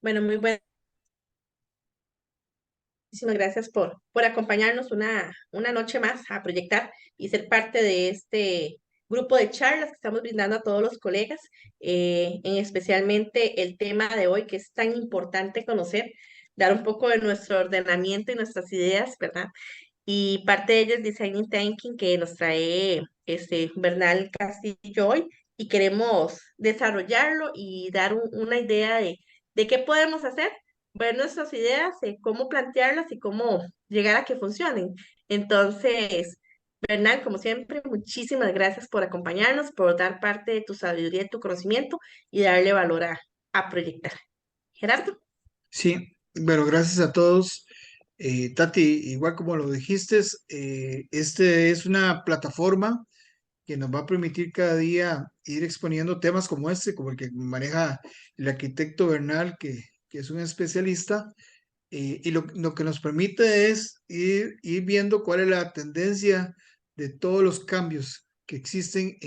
Bueno, muy buenas. Muchísimas gracias por acompañarnos una noche más a proyectar y ser parte de este grupo de charlas que estamos brindando a todos los colegas, en especialmente el tema de hoy que es tan importante conocer, dar un poco de nuestro ordenamiento y nuestras ideas, ¿verdad? Y parte de ello es Designing Thinking que nos trae Bernal Castillo hoy y queremos desarrollarlo y dar una idea de qué podemos hacer, ver nuestras ideas, cómo plantearlas y cómo llegar a que funcionen. Entonces, Bernal, como siempre, muchísimas gracias por acompañarnos, por dar parte de tu sabiduría y tu conocimiento y darle valor a proyectar. Gerardo. Sí, bueno, gracias a todos. Tati, igual como lo dijiste, este es una plataforma que nos va a permitir cada día ir exponiendo temas como este, como el que maneja el arquitecto Bernal, que es un especialista, y lo que nos permite es ir viendo cuál es la tendencia de todos los cambios que existen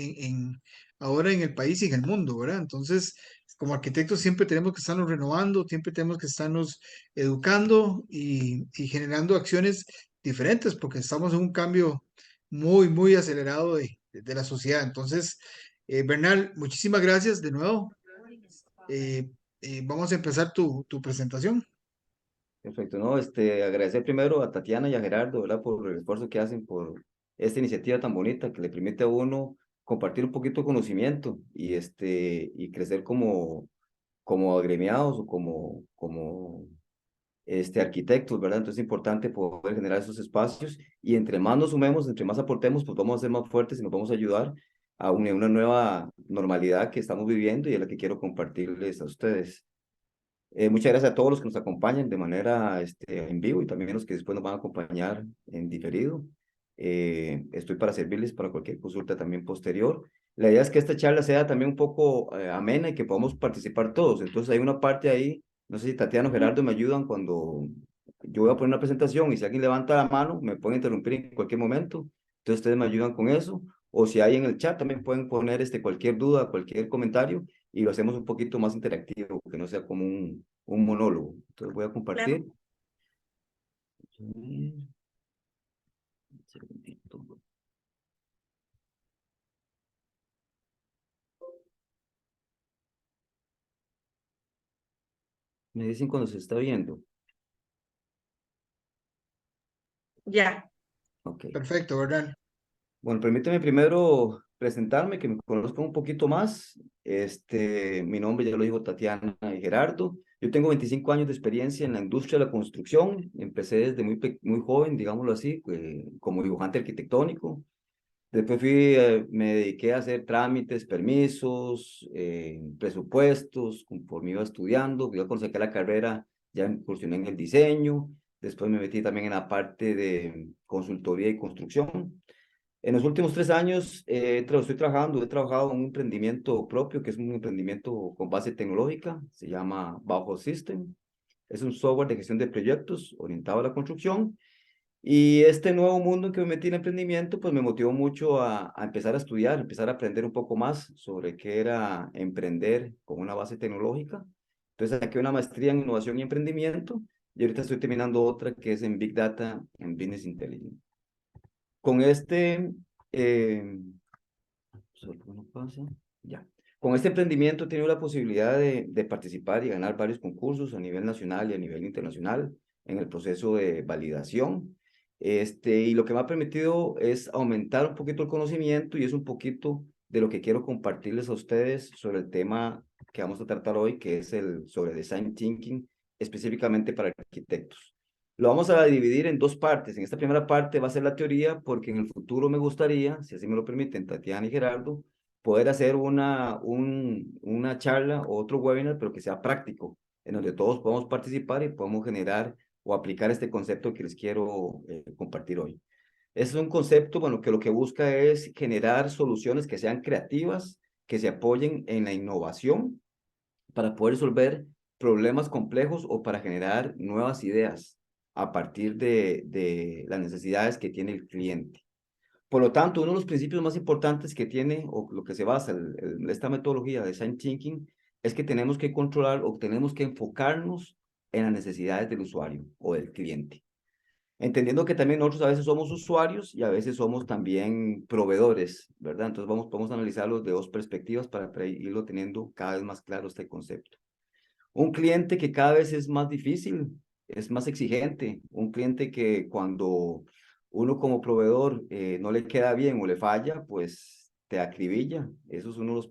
ahora en el país y en el mundo, ¿verdad? Entonces, como arquitectos siempre tenemos que estarnos renovando, siempre tenemos que estarnos educando y generando acciones diferentes, porque estamos en un cambio muy, muy acelerado de la sociedad. Entonces, Bernal, muchísimas gracias de nuevo. Eh, Vamos a empezar tu presentación. Perfecto, ¿no? Agradecer primero a Tatiana y a Gerardo, ¿verdad? Por el esfuerzo que hacen por esta iniciativa tan bonita que le permite a uno compartir un poquito de conocimiento y crecer como agremiados o como arquitectos, ¿verdad? Entonces es importante poder generar esos espacios y entre más nos sumemos, entre más aportemos, pues vamos a ser más fuertes y nos vamos a ayudar a una nueva normalidad que estamos viviendo y es la que quiero compartirles a ustedes. Muchas gracias a todos los que nos acompañan de manera en vivo y también los que después nos van a acompañar en diferido. Estoy para servirles para cualquier consulta también posterior. La idea es que esta charla sea también un poco amena y que podamos participar todos. Entonces hay una parte ahí, no sé si Tatiana o Gerardo me ayudan cuando yo voy a poner una presentación y si alguien levanta la mano, me pueden interrumpir en cualquier momento. Entonces ustedes me ayudan con eso. O si hay en el chat también pueden poner cualquier duda, cualquier comentario y lo hacemos un poquito más interactivo, que no sea como un monólogo. Entonces voy a Claro. compartir. Un segundito. Me dicen cuando se está viendo. Ya. Ok. Perfecto, Bernal. Bueno, permíteme primero presentarme, que me conozcan un poquito más. Mi nombre ya lo dijo Tatiana y Gerardo. Yo tengo 25 años de experiencia en la industria de la construcción. Empecé desde muy joven, digámoslo así, como dibujante arquitectónico. Después me dediqué a hacer trámites, permisos, presupuestos, conforme iba estudiando. Yo cuando saqué la carrera ya incursioné en el diseño. Después me metí también en la parte de consultoría y construcción. En los últimos 3 años he trabajado en un emprendimiento propio, que es un emprendimiento con base tecnológica, se llama Bajo System. Es un software de gestión de proyectos orientado a la construcción. Y este nuevo mundo en que me metí en emprendimiento, pues me motivó mucho a empezar a estudiar, empezar a aprender un poco más sobre qué era emprender con una base tecnológica. Entonces saqué una maestría en innovación y emprendimiento y ahorita estoy terminando otra que es en Big Data and Business Intelligence. Con eh, solo no pasa, ya. Con este emprendimiento he tenido la posibilidad de participar y ganar varios concursos a nivel nacional y a nivel internacional en el proceso de validación. Y lo que me ha permitido es aumentar un poquito el conocimiento y es un poquito de lo que quiero compartirles a ustedes sobre el tema que vamos a tratar hoy, que es sobre Design Thinking, específicamente para arquitectos. Lo vamos a dividir en dos partes. En esta primera parte va a ser la teoría, porque en el futuro me gustaría, si así me lo permiten, Tatiana y Gerardo, poder hacer una charla o otro webinar, pero que sea práctico, en donde todos podamos participar y podamos generar o aplicar este concepto que les quiero compartir hoy. Es un concepto, bueno, que lo que busca es generar soluciones que sean creativas, que se apoyen en la innovación para poder resolver problemas complejos o para generar nuevas ideas a partir de las necesidades que tiene el cliente. Por lo tanto, uno de los principios más importantes que tiene, o lo que se basa esta metodología de Design Thinking, es que tenemos que controlar o tenemos que enfocarnos en las necesidades del usuario o del cliente. Entendiendo que también nosotros a veces somos usuarios y a veces somos también proveedores, ¿verdad? Entonces vamos a analizarlo de dos perspectivas para irlo teniendo cada vez más claro este concepto. Un cliente que cada vez es más difícil, es más exigente, un cliente que cuando uno como proveedor no le queda bien o le falla, pues te acribilla. Eso es uno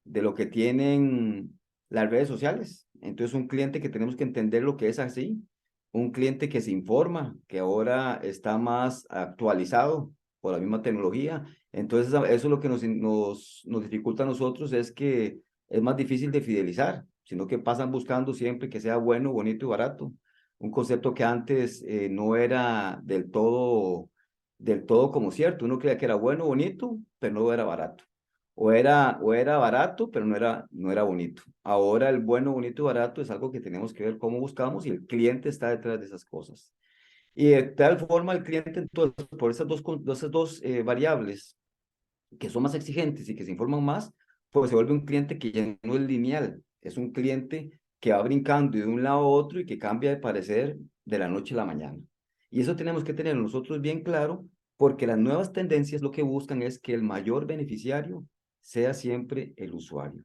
de lo que tienen las redes sociales. Entonces un cliente que tenemos que entender lo que es así, un cliente que se informa, que ahora está más actualizado por la misma tecnología. Entonces eso es lo que nos dificulta a nosotros, es que es más difícil de fidelizar, sino que pasan buscando siempre que sea bueno, bonito y barato. Un concepto que antes no era del todo como cierto. Uno creía que era bueno, bonito, pero no era barato. O era barato, pero no era bonito. Ahora el bueno, bonito y barato es algo que tenemos que ver cómo buscamos y el cliente está detrás de esas cosas. Y de tal forma el cliente, entonces, por esas dos variables, que son más exigentes y que se informan más, pues se vuelve un cliente que ya no es lineal, es un cliente que va brincando de un lado a otro y que cambia de parecer de la noche a la mañana. Y eso tenemos que tener nosotros bien claro, porque las nuevas tendencias lo que buscan es que el mayor beneficiario sea siempre el usuario.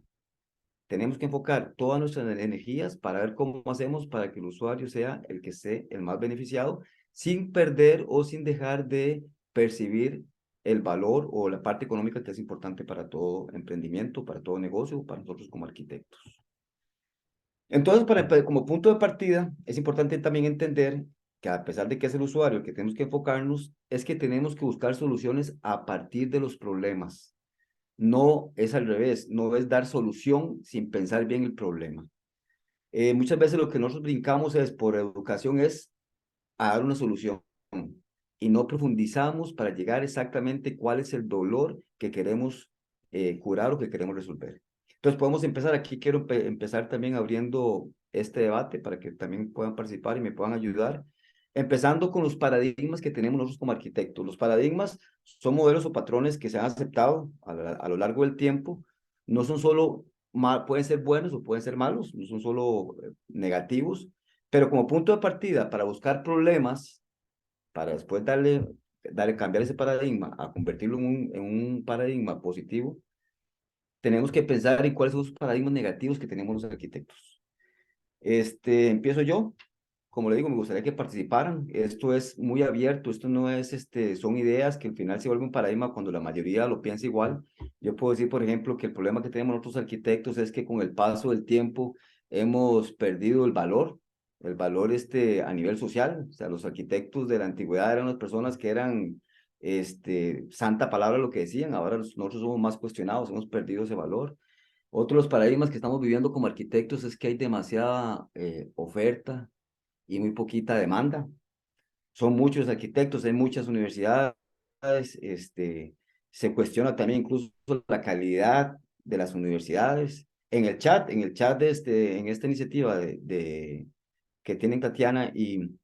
Tenemos que enfocar todas nuestras energías para ver cómo hacemos para que el usuario sea el que esté el más beneficiado, sin perder o sin dejar de percibir el valor o la parte económica que es importante para todo emprendimiento, para todo negocio, para nosotros como arquitectos. Entonces, como punto de partida, es importante también entender que a pesar de que es el usuario el que tenemos que enfocarnos, es que tenemos que buscar soluciones a partir de los problemas. No es al revés, no es dar solución sin pensar bien el problema. Muchas veces lo que nosotros brincamos es por educación es a dar una solución y no profundizamos para llegar exactamente cuál es el dolor que queremos curar o que queremos resolver. Entonces podemos empezar aquí, quiero empezar también abriendo este debate para que también puedan participar y me puedan ayudar. Empezando con los paradigmas que tenemos nosotros como arquitectos. Los paradigmas son modelos o patrones que se han aceptado a lo largo del tiempo. No son solo, pueden ser buenos o pueden ser malos, no son solo negativos, pero como punto de partida para buscar problemas, para después cambiar ese paradigma a convertirlo en un paradigma positivo, tenemos que pensar en cuáles son los paradigmas negativos que tenemos los arquitectos. Empiezo yo. Como le digo, me gustaría que participaran. Esto es muy abierto, esto no es, son ideas que al final se vuelve un paradigma cuando la mayoría lo piensa igual. Yo puedo decir, por ejemplo, que el problema que tenemos nosotros arquitectos es que con el paso del tiempo hemos perdido el valor a nivel social. O sea, los arquitectos de la antigüedad eran las personas que eran, santa palabra lo que decían. Ahora nosotros somos más cuestionados, hemos perdido ese valor. Otro de los paradigmas que estamos viviendo como arquitectos es que hay demasiada oferta y muy poquita demanda. Son muchos arquitectos, hay muchas universidades, se cuestiona también incluso la calidad de las universidades. En el chat en esta iniciativa que tienen Tatiana y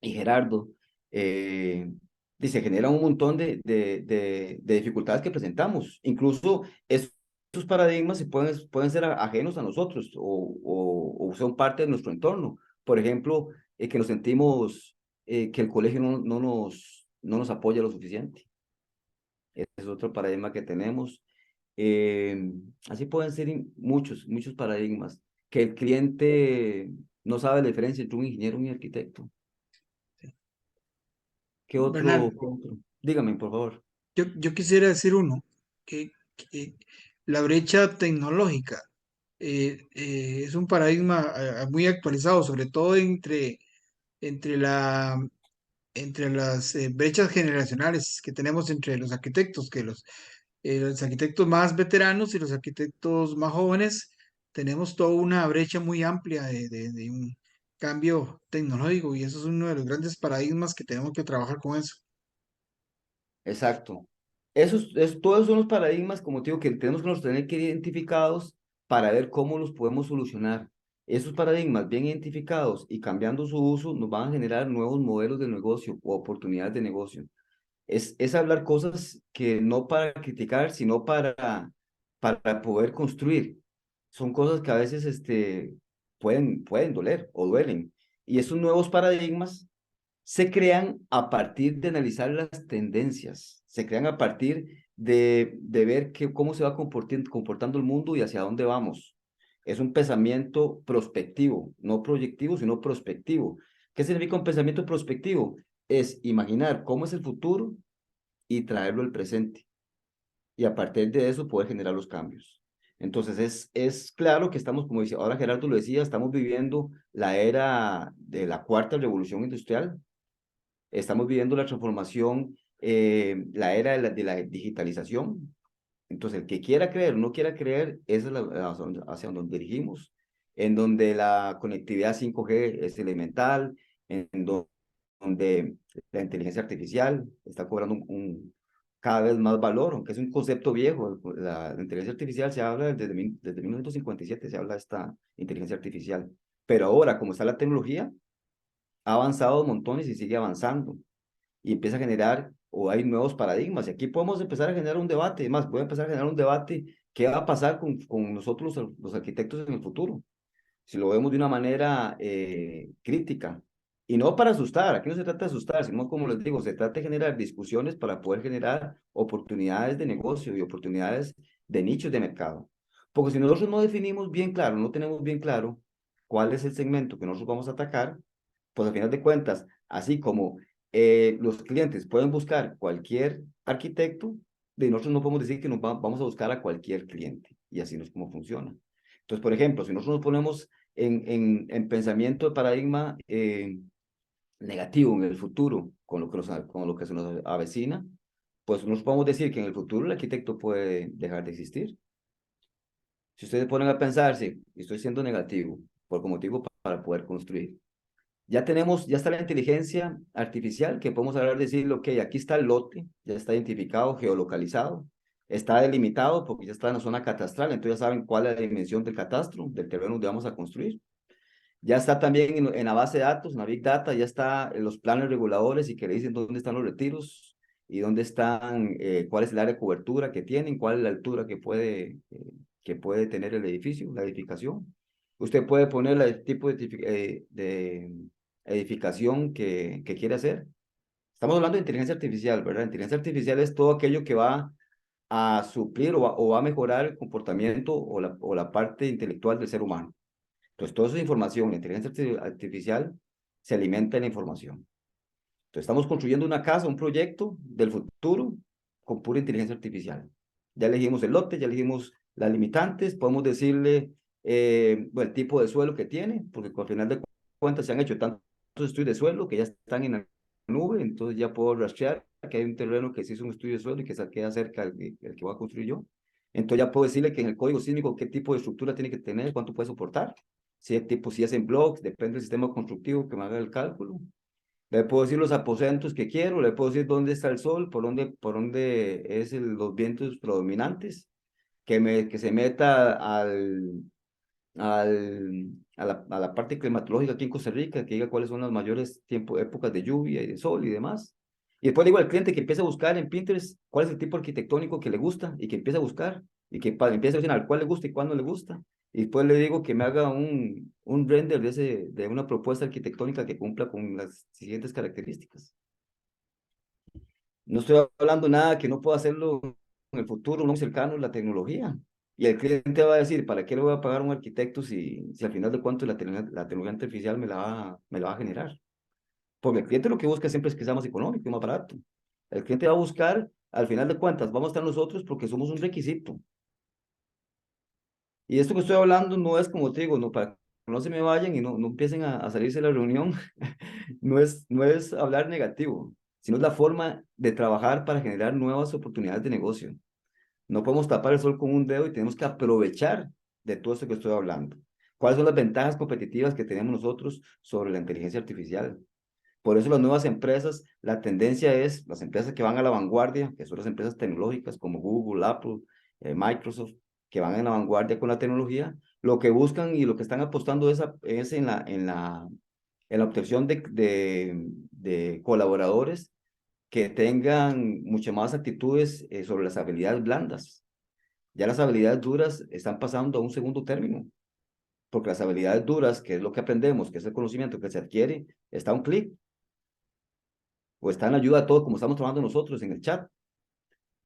Gerardo, se genera un montón de dificultades que presentamos. Incluso estos paradigmas pueden ser ajenos a nosotros o son parte de nuestro entorno. Por ejemplo, que nos sentimos que el colegio no nos apoya lo suficiente. Ese es otro paradigma que tenemos. Así pueden ser muchos paradigmas. Que el cliente no sabe la diferencia entre un ingeniero y un arquitecto. Bernal, Qué otro? Dígame, por favor. yo quisiera decir uno, que la brecha tecnológica es un paradigma muy actualizado, sobre todo entre entre las brechas generacionales que tenemos entre los arquitectos, que los arquitectos más veteranos y los arquitectos más jóvenes tenemos toda una brecha muy amplia de un cambio tecnológico y eso es uno de los grandes paradigmas que tenemos que trabajar con eso. Exacto. Todos son los paradigmas, como te digo, que tenemos que tener que identificados para ver cómo los podemos solucionar. Esos paradigmas bien identificados y cambiando su uso nos van a generar nuevos modelos de negocio o oportunidades de negocio. Es hablar cosas que no para criticar, sino para poder construir. son cosas que a veces pueden doler o duelen. Y esos nuevos paradigmas se crean a partir de analizar las tendencias, se crean a partir de ver cómo se va comportando el mundo y hacia dónde vamos. Es un pensamiento prospectivo, no proyectivo, sino prospectivo. ¿Qué significa un pensamiento prospectivo? Es imaginar cómo es el futuro y traerlo al presente. Y a partir de eso poder generar los cambios. Entonces es claro que estamos, como dice, ahora Gerardo lo decía, estamos viviendo la era de la cuarta revolución industrial. Estamos viviendo la transformación, la era de la digitalización. Entonces, el que quiera creer o no quiera creer, esa es hacia donde dirigimos, en donde la conectividad 5G es elemental, donde la inteligencia artificial está cobrando cada vez más valor, aunque es un concepto viejo. La inteligencia artificial se habla desde 1957, se habla de esta inteligencia artificial. Pero ahora, como está la tecnología, ha avanzado montones y sigue avanzando y empieza a generar, o hay nuevos paradigmas, y aquí podemos empezar a generar un debate. Además, voy a empezar a generar un debate: ¿qué va a pasar con nosotros los arquitectos en el futuro? Si lo vemos de una manera crítica, y no para asustar, aquí no se trata de asustar, sino, como les digo, se trata de generar discusiones para poder generar oportunidades de negocio y oportunidades de nichos de mercado. Porque si nosotros no definimos bien claro, no tenemos bien claro cuál es el segmento que nosotros vamos a atacar, pues al final de cuentas, así como los clientes pueden buscar cualquier arquitecto, de nosotros no podemos decir que vamos a buscar a cualquier cliente, y así no es como funciona. Entonces, por ejemplo, si nosotros nos ponemos en pensamiento de paradigma negativo en el futuro, con lo que se nos avecina, pues nos podemos decir que en el futuro el arquitecto puede dejar de existir. Si ustedes ponen a pensarse, y estoy siendo negativo, por como motivo para poder construir. Ya está la inteligencia artificial, que podemos hablar, decir, ok, aquí está el lote, ya está identificado, geolocalizado, está delimitado porque ya está en la zona catastral, entonces ya saben cuál es la dimensión del catastro, del terreno donde vamos a construir. Ya está también en la base de datos, en la Big Data, ya está en los planes reguladores y que le dicen dónde están los retiros y dónde están, cuál es el área de cobertura que tienen, cuál es la altura que puede tener el edificio, la edificación. Usted puede poner el tipo de edificación que quiere hacer. Estamos hablando de inteligencia artificial, ¿verdad? Inteligencia artificial es todo aquello que va a suplir o va a mejorar el comportamiento o la parte intelectual del ser humano. Entonces, toda esa información, la inteligencia artificial se alimenta de la información. Entonces, estamos construyendo una casa, un proyecto del futuro con pura inteligencia artificial. Ya elegimos el lote, ya elegimos las limitantes, podemos decirle el tipo de suelo que tiene, porque al final de cuentas se han hecho tantos estudios de suelo que ya están en la nube, entonces ya puedo rastrear que hay un terreno que se hizo un estudio de suelo y que se queda cerca del que voy a construir yo. Entonces ya puedo decirle que en el código sísmico qué tipo de estructura tiene que tener, cuánto puede soportar, si es en blocks, depende del sistema constructivo que me haga el cálculo. Le puedo decir los aposentos que quiero, le puedo decir dónde está el sol, por dónde es los vientos predominantes, que se meta a la parte climatológica aquí en Costa Rica, que diga cuáles son las mayores épocas de lluvia y de sol y demás. Y después digo al cliente que empiece a buscar en Pinterest cuál es el tipo arquitectónico que le gusta y que empiece a buscar y que empiece a seleccionar cuál le gusta y cuál no le gusta. Y después le digo que me haga un render de una propuesta arquitectónica que cumpla con las siguientes características. No estoy hablando nada que no pueda hacerlo en el futuro, no cercano, la tecnología. Y el cliente va a decir, ¿para qué le voy a pagar a un arquitecto si al final de cuentas la tecnología artificial me la va a generar? Porque el cliente lo que busca siempre es que sea más económico y más barato. El cliente va a buscar, al final de cuentas, vamos a estar nosotros porque somos un requisito. Y esto que estoy hablando no es, como te digo, no, para que no se me vayan y no empiecen a salirse de la reunión, no es hablar negativo, sino es la forma de trabajar para generar nuevas oportunidades de negocio. No podemos tapar el sol con un dedo y tenemos que aprovechar de todo esto que estoy hablando. ¿Cuáles son las ventajas competitivas que tenemos nosotros sobre la inteligencia artificial? Por eso las nuevas empresas, la tendencia es las empresas que van a la vanguardia, que son las empresas tecnológicas como Google, Apple, Microsoft, que van en la vanguardia con la tecnología, lo que buscan y lo que están apostando es en la obtención de colaboradores que tengan muchas más actitudes sobre las habilidades blandas. Ya las habilidades duras están pasando a un segundo término, porque las habilidades duras, que es lo que aprendemos, que es el conocimiento que se adquiere, está a un clic, o está en la ayuda de todos, como estamos trabajando nosotros en el chat,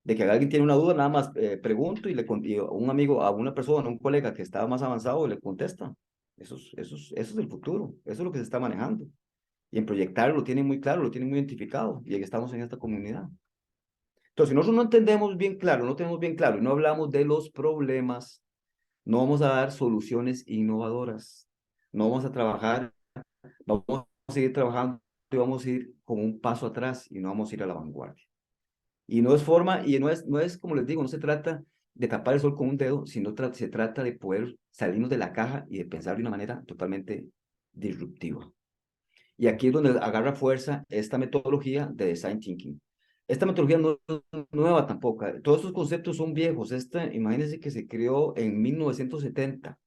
de que alguien tiene una duda, nada más pregunto y un amigo, a una persona, un colega que está más avanzado le contesta. Eso es el futuro, eso es lo que se está manejando. Y en proyectar lo tienen muy claro, lo tienen muy identificado, y estamos en esta comunidad. Entonces, si nosotros no entendemos bien claro, no tenemos bien claro y no hablamos de los problemas, no vamos a dar soluciones innovadoras. No vamos a trabajar, vamos a seguir trabajando y vamos a ir con un paso atrás y no vamos a ir a la vanguardia. Y no es forma, y no es como les digo, no se trata de tapar el sol con un dedo, sino se trata de poder salirnos de la caja y de pensar de una manera totalmente disruptiva. Y aquí es donde agarra fuerza esta metodología de Design Thinking. Esta metodología no es nueva tampoco. Todos estos conceptos son viejos. Imagínense que se creó en 1970.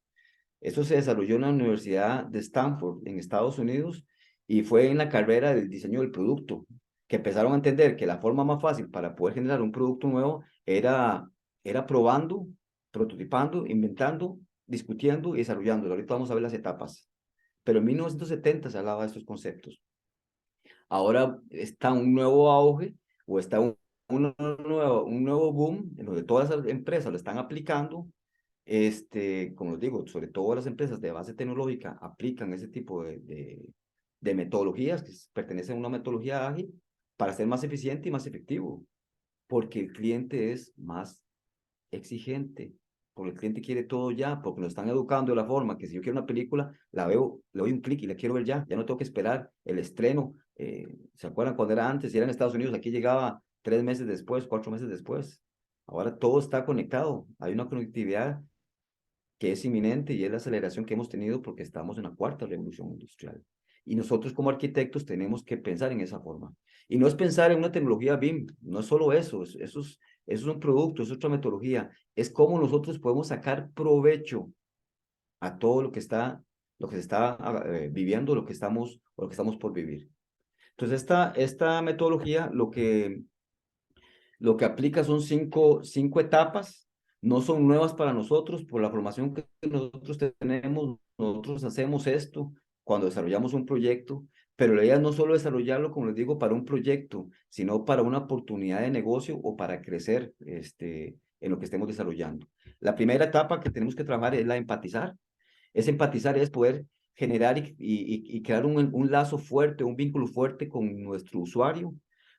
Esto se desarrolló en la Universidad de Stanford, en Estados Unidos, y fue en la carrera del diseño del producto, que empezaron a entender que la forma más fácil para poder generar un producto nuevo era probando, prototipando, inventando, discutiendo y desarrollándolo. Ahorita vamos a ver las etapas. Pero en 1970 se hablaba de estos conceptos. Ahora está un nuevo auge o está un nuevo boom en donde todas las empresas lo están aplicando. Como les digo, sobre todo las empresas de base tecnológica aplican ese tipo de metodologías que pertenecen a una metodología ágil para ser más eficiente y más efectivo, porque el cliente es más exigente, porque el cliente quiere todo ya, porque nos están educando de la forma que si yo quiero una película, la veo, le doy un clic y la quiero ver ya no tengo que esperar el estreno. ¿Se acuerdan cuando era antes? Si era en Estados Unidos, aquí llegaba 3 meses después, 4 meses después. Ahora todo está conectado, hay una conectividad que es inminente y es la aceleración que hemos tenido porque estamos en la cuarta revolución industrial. Y nosotros como arquitectos tenemos que pensar en esa forma. Y no es pensar en una tecnología BIM, no es solo eso, eso es un producto, es otra metodología, es cómo nosotros podemos sacar provecho a todo lo que se está viviendo, lo que estamos por vivir. Entonces, esta metodología lo que aplica son cinco etapas, no son nuevas para nosotros, por la formación que nosotros tenemos, nosotros hacemos esto cuando desarrollamos un proyecto, pero la idea es no solo desarrollarlo, como les digo, para un proyecto, sino para una oportunidad de negocio o para crecer en lo que estemos desarrollando. La primera etapa que tenemos que trabajar es la de empatizar. Empatizar es poder generar y crear un lazo fuerte, un vínculo fuerte con nuestro usuario.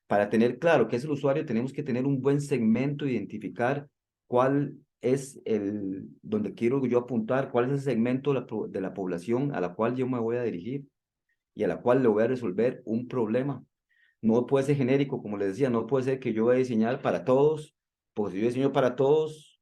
Para tener claro qué es el usuario, tenemos que tener un buen segmento, identificar cuál es donde quiero yo apuntar, cuál es el segmento de la población a la cual yo me voy a dirigir y a la cual le voy a resolver un problema. No puede ser genérico, como les decía, no puede ser que yo voy a diseñar para todos, porque si yo diseño para todos,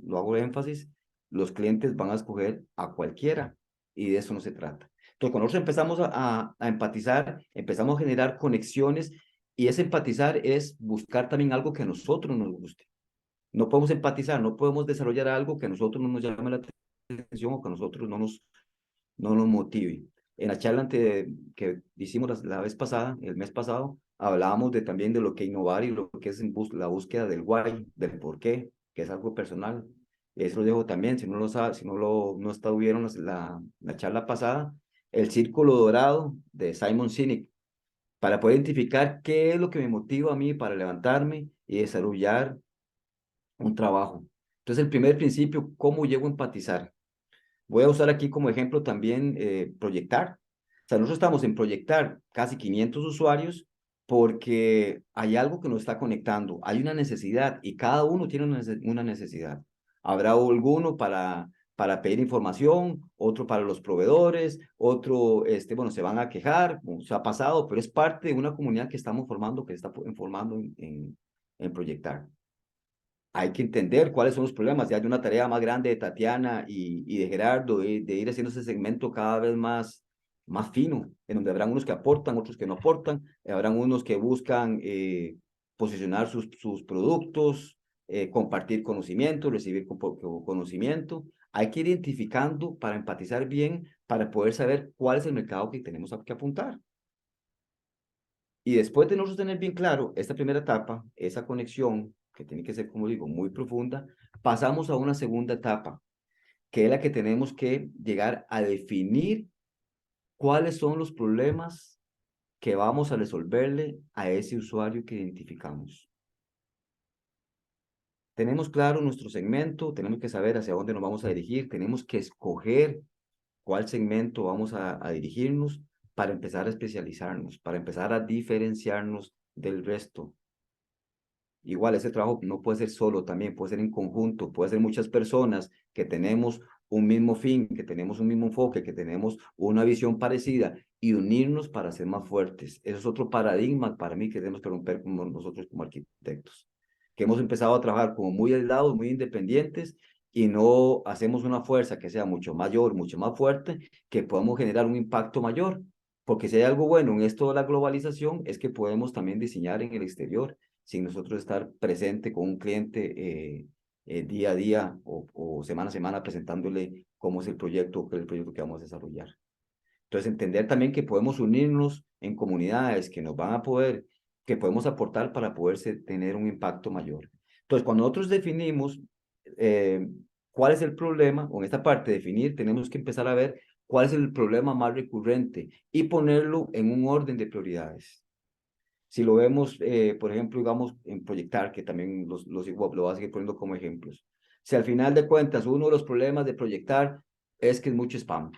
lo hago de énfasis, los clientes van a escoger a cualquiera y de eso no se trata. Entonces, cuando nosotros empezamos a empatizar, empezamos a generar conexiones y ese empatizar es buscar también algo que a nosotros nos guste. No podemos empatizar, no podemos desarrollar algo que a nosotros no nos llame la atención o que a nosotros no nos motive. En la charla que hicimos la vez pasada, el mes pasado, hablábamos también de lo que innovar y lo que es la búsqueda del why, del por qué, que es algo personal. Eso lo dejo también, si no lo sabe, si no estuvieron la charla pasada, el círculo dorado de Simon Sinek, para poder identificar qué es lo que me motiva a mí para levantarme y desarrollar un trabajo. Entonces, el primer principio, ¿cómo llego a empatizar? Voy a usar aquí como ejemplo también proyectar. O sea, nosotros estamos en proyectar casi 500 usuarios porque hay algo que nos está conectando, hay una necesidad y cada uno tiene una necesidad. Habrá alguno para pedir información, otro para los proveedores, otro, bueno, se van a quejar, como se ha pasado, pero es parte de una comunidad que estamos formando, que se está formando en proyectar. Hay que entender cuáles son los problemas. Ya hay una tarea más grande de Tatiana y de Gerardo de ir haciendo ese segmento cada vez más fino, en donde habrán unos que aportan, otros que no aportan, habrán unos que buscan posicionar sus productos, compartir conocimiento, recibir conocimiento. Hay que ir identificando para empatizar bien, para poder saber cuál es el mercado que tenemos que apuntar. Y después de nosotros tener bien claro esta primera etapa, esa conexión, que tiene que ser, como digo, muy profunda, pasamos a una segunda etapa, que es la que tenemos que llegar a definir cuáles son los problemas que vamos a resolverle a ese usuario que identificamos. Tenemos claro nuestro segmento, tenemos que saber hacia dónde nos vamos a dirigir, tenemos que escoger cuál segmento vamos a dirigirnos para empezar a especializarnos, para empezar a diferenciarnos del resto. Igual ese trabajo no puede ser solo también, puede ser en conjunto, puede ser muchas personas que tenemos un mismo fin, que tenemos un mismo enfoque, que tenemos una visión parecida y unirnos para ser más fuertes. Eso es otro paradigma para mí que tenemos que romper como nosotros como arquitectos, que hemos empezado a trabajar como muy aislados, muy independientes y no hacemos una fuerza que sea mucho mayor, mucho más fuerte, que podamos generar un impacto mayor. Porque si hay algo bueno en esto de la globalización es que podemos también diseñar en el exterior sin nosotros estar presente con un cliente día a día o semana a semana presentándole cómo es el proyecto, qué es el proyecto que vamos a desarrollar. Entonces, entender también que podemos unirnos en comunidades que nos van a poder, que podemos aportar para poderse tener un impacto mayor. Entonces, cuando nosotros definimos cuál es el problema, o en esta parte de definir, tenemos que empezar a ver cuál es el problema más recurrente y ponerlo en un orden de prioridades. Si lo vemos, por ejemplo, digamos, en proyectar, que también lo voy a seguir poniendo como ejemplos. Si al final de cuentas uno de los problemas de proyectar es que es mucho spam.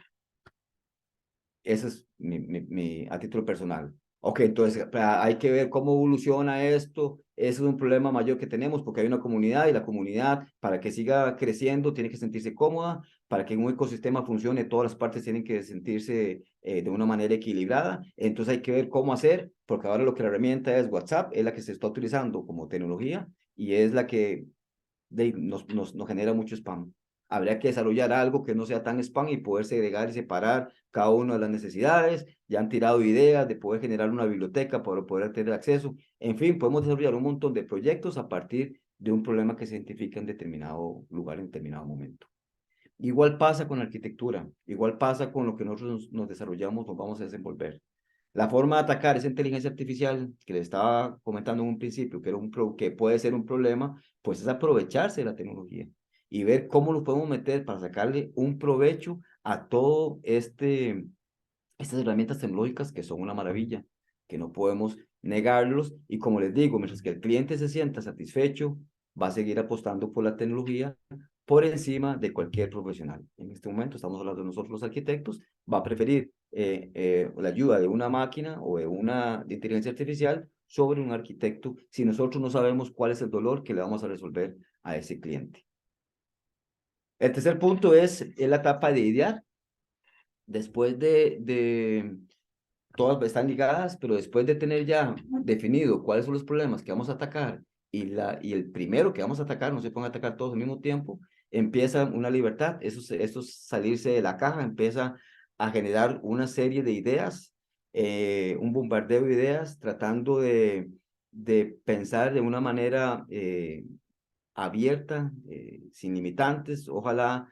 Ese es mi a título personal. Ok, entonces hay que ver cómo evoluciona esto. Ese es un problema mayor que tenemos porque hay una comunidad y la comunidad, para que siga creciendo, tiene que sentirse cómoda. Para que un ecosistema funcione, todas las partes tienen que sentirse de una manera equilibrada. Entonces hay que ver cómo hacer, porque ahora lo que la herramienta es WhatsApp, es la que se está utilizando como tecnología y es la que nos genera mucho spam. Habría que desarrollar algo que no sea tan spam y poder segregar y separar cada una de las necesidades. Ya han tirado ideas de poder generar una biblioteca para poder tener acceso. En fin, podemos desarrollar un montón de proyectos a partir de un problema que se identifica en determinado lugar, en determinado momento. Igual pasa con la arquitectura, igual pasa con lo que nosotros nos desarrollamos, nos vamos a desenvolver. La forma de atacar esa inteligencia artificial que le estaba comentando en un principio, que, que puede ser un problema, pues es aprovecharse de la tecnología y ver cómo lo podemos meter para sacarle un provecho a todo estas herramientas tecnológicas que son una maravilla, que no podemos negarlos. Y como les digo, mientras que el cliente se sienta satisfecho, va a seguir apostando por la tecnología por encima de cualquier profesional. En este momento estamos hablando de nosotros los arquitectos, va a preferir la ayuda de una máquina o de una de inteligencia artificial sobre un arquitecto si nosotros no sabemos cuál es el dolor que le vamos a resolver a ese cliente. El tercer punto es la etapa de idear. Después todas están ligadas, pero después de tener ya definido cuáles son los problemas que vamos a atacar y el primero que vamos a atacar, no se pueden atacar todos al mismo tiempo, empieza una libertad, eso es salirse de la caja, empieza a generar una serie de ideas, un bombardeo de ideas, tratando de pensar de una manera abierta, sin limitantes, ojalá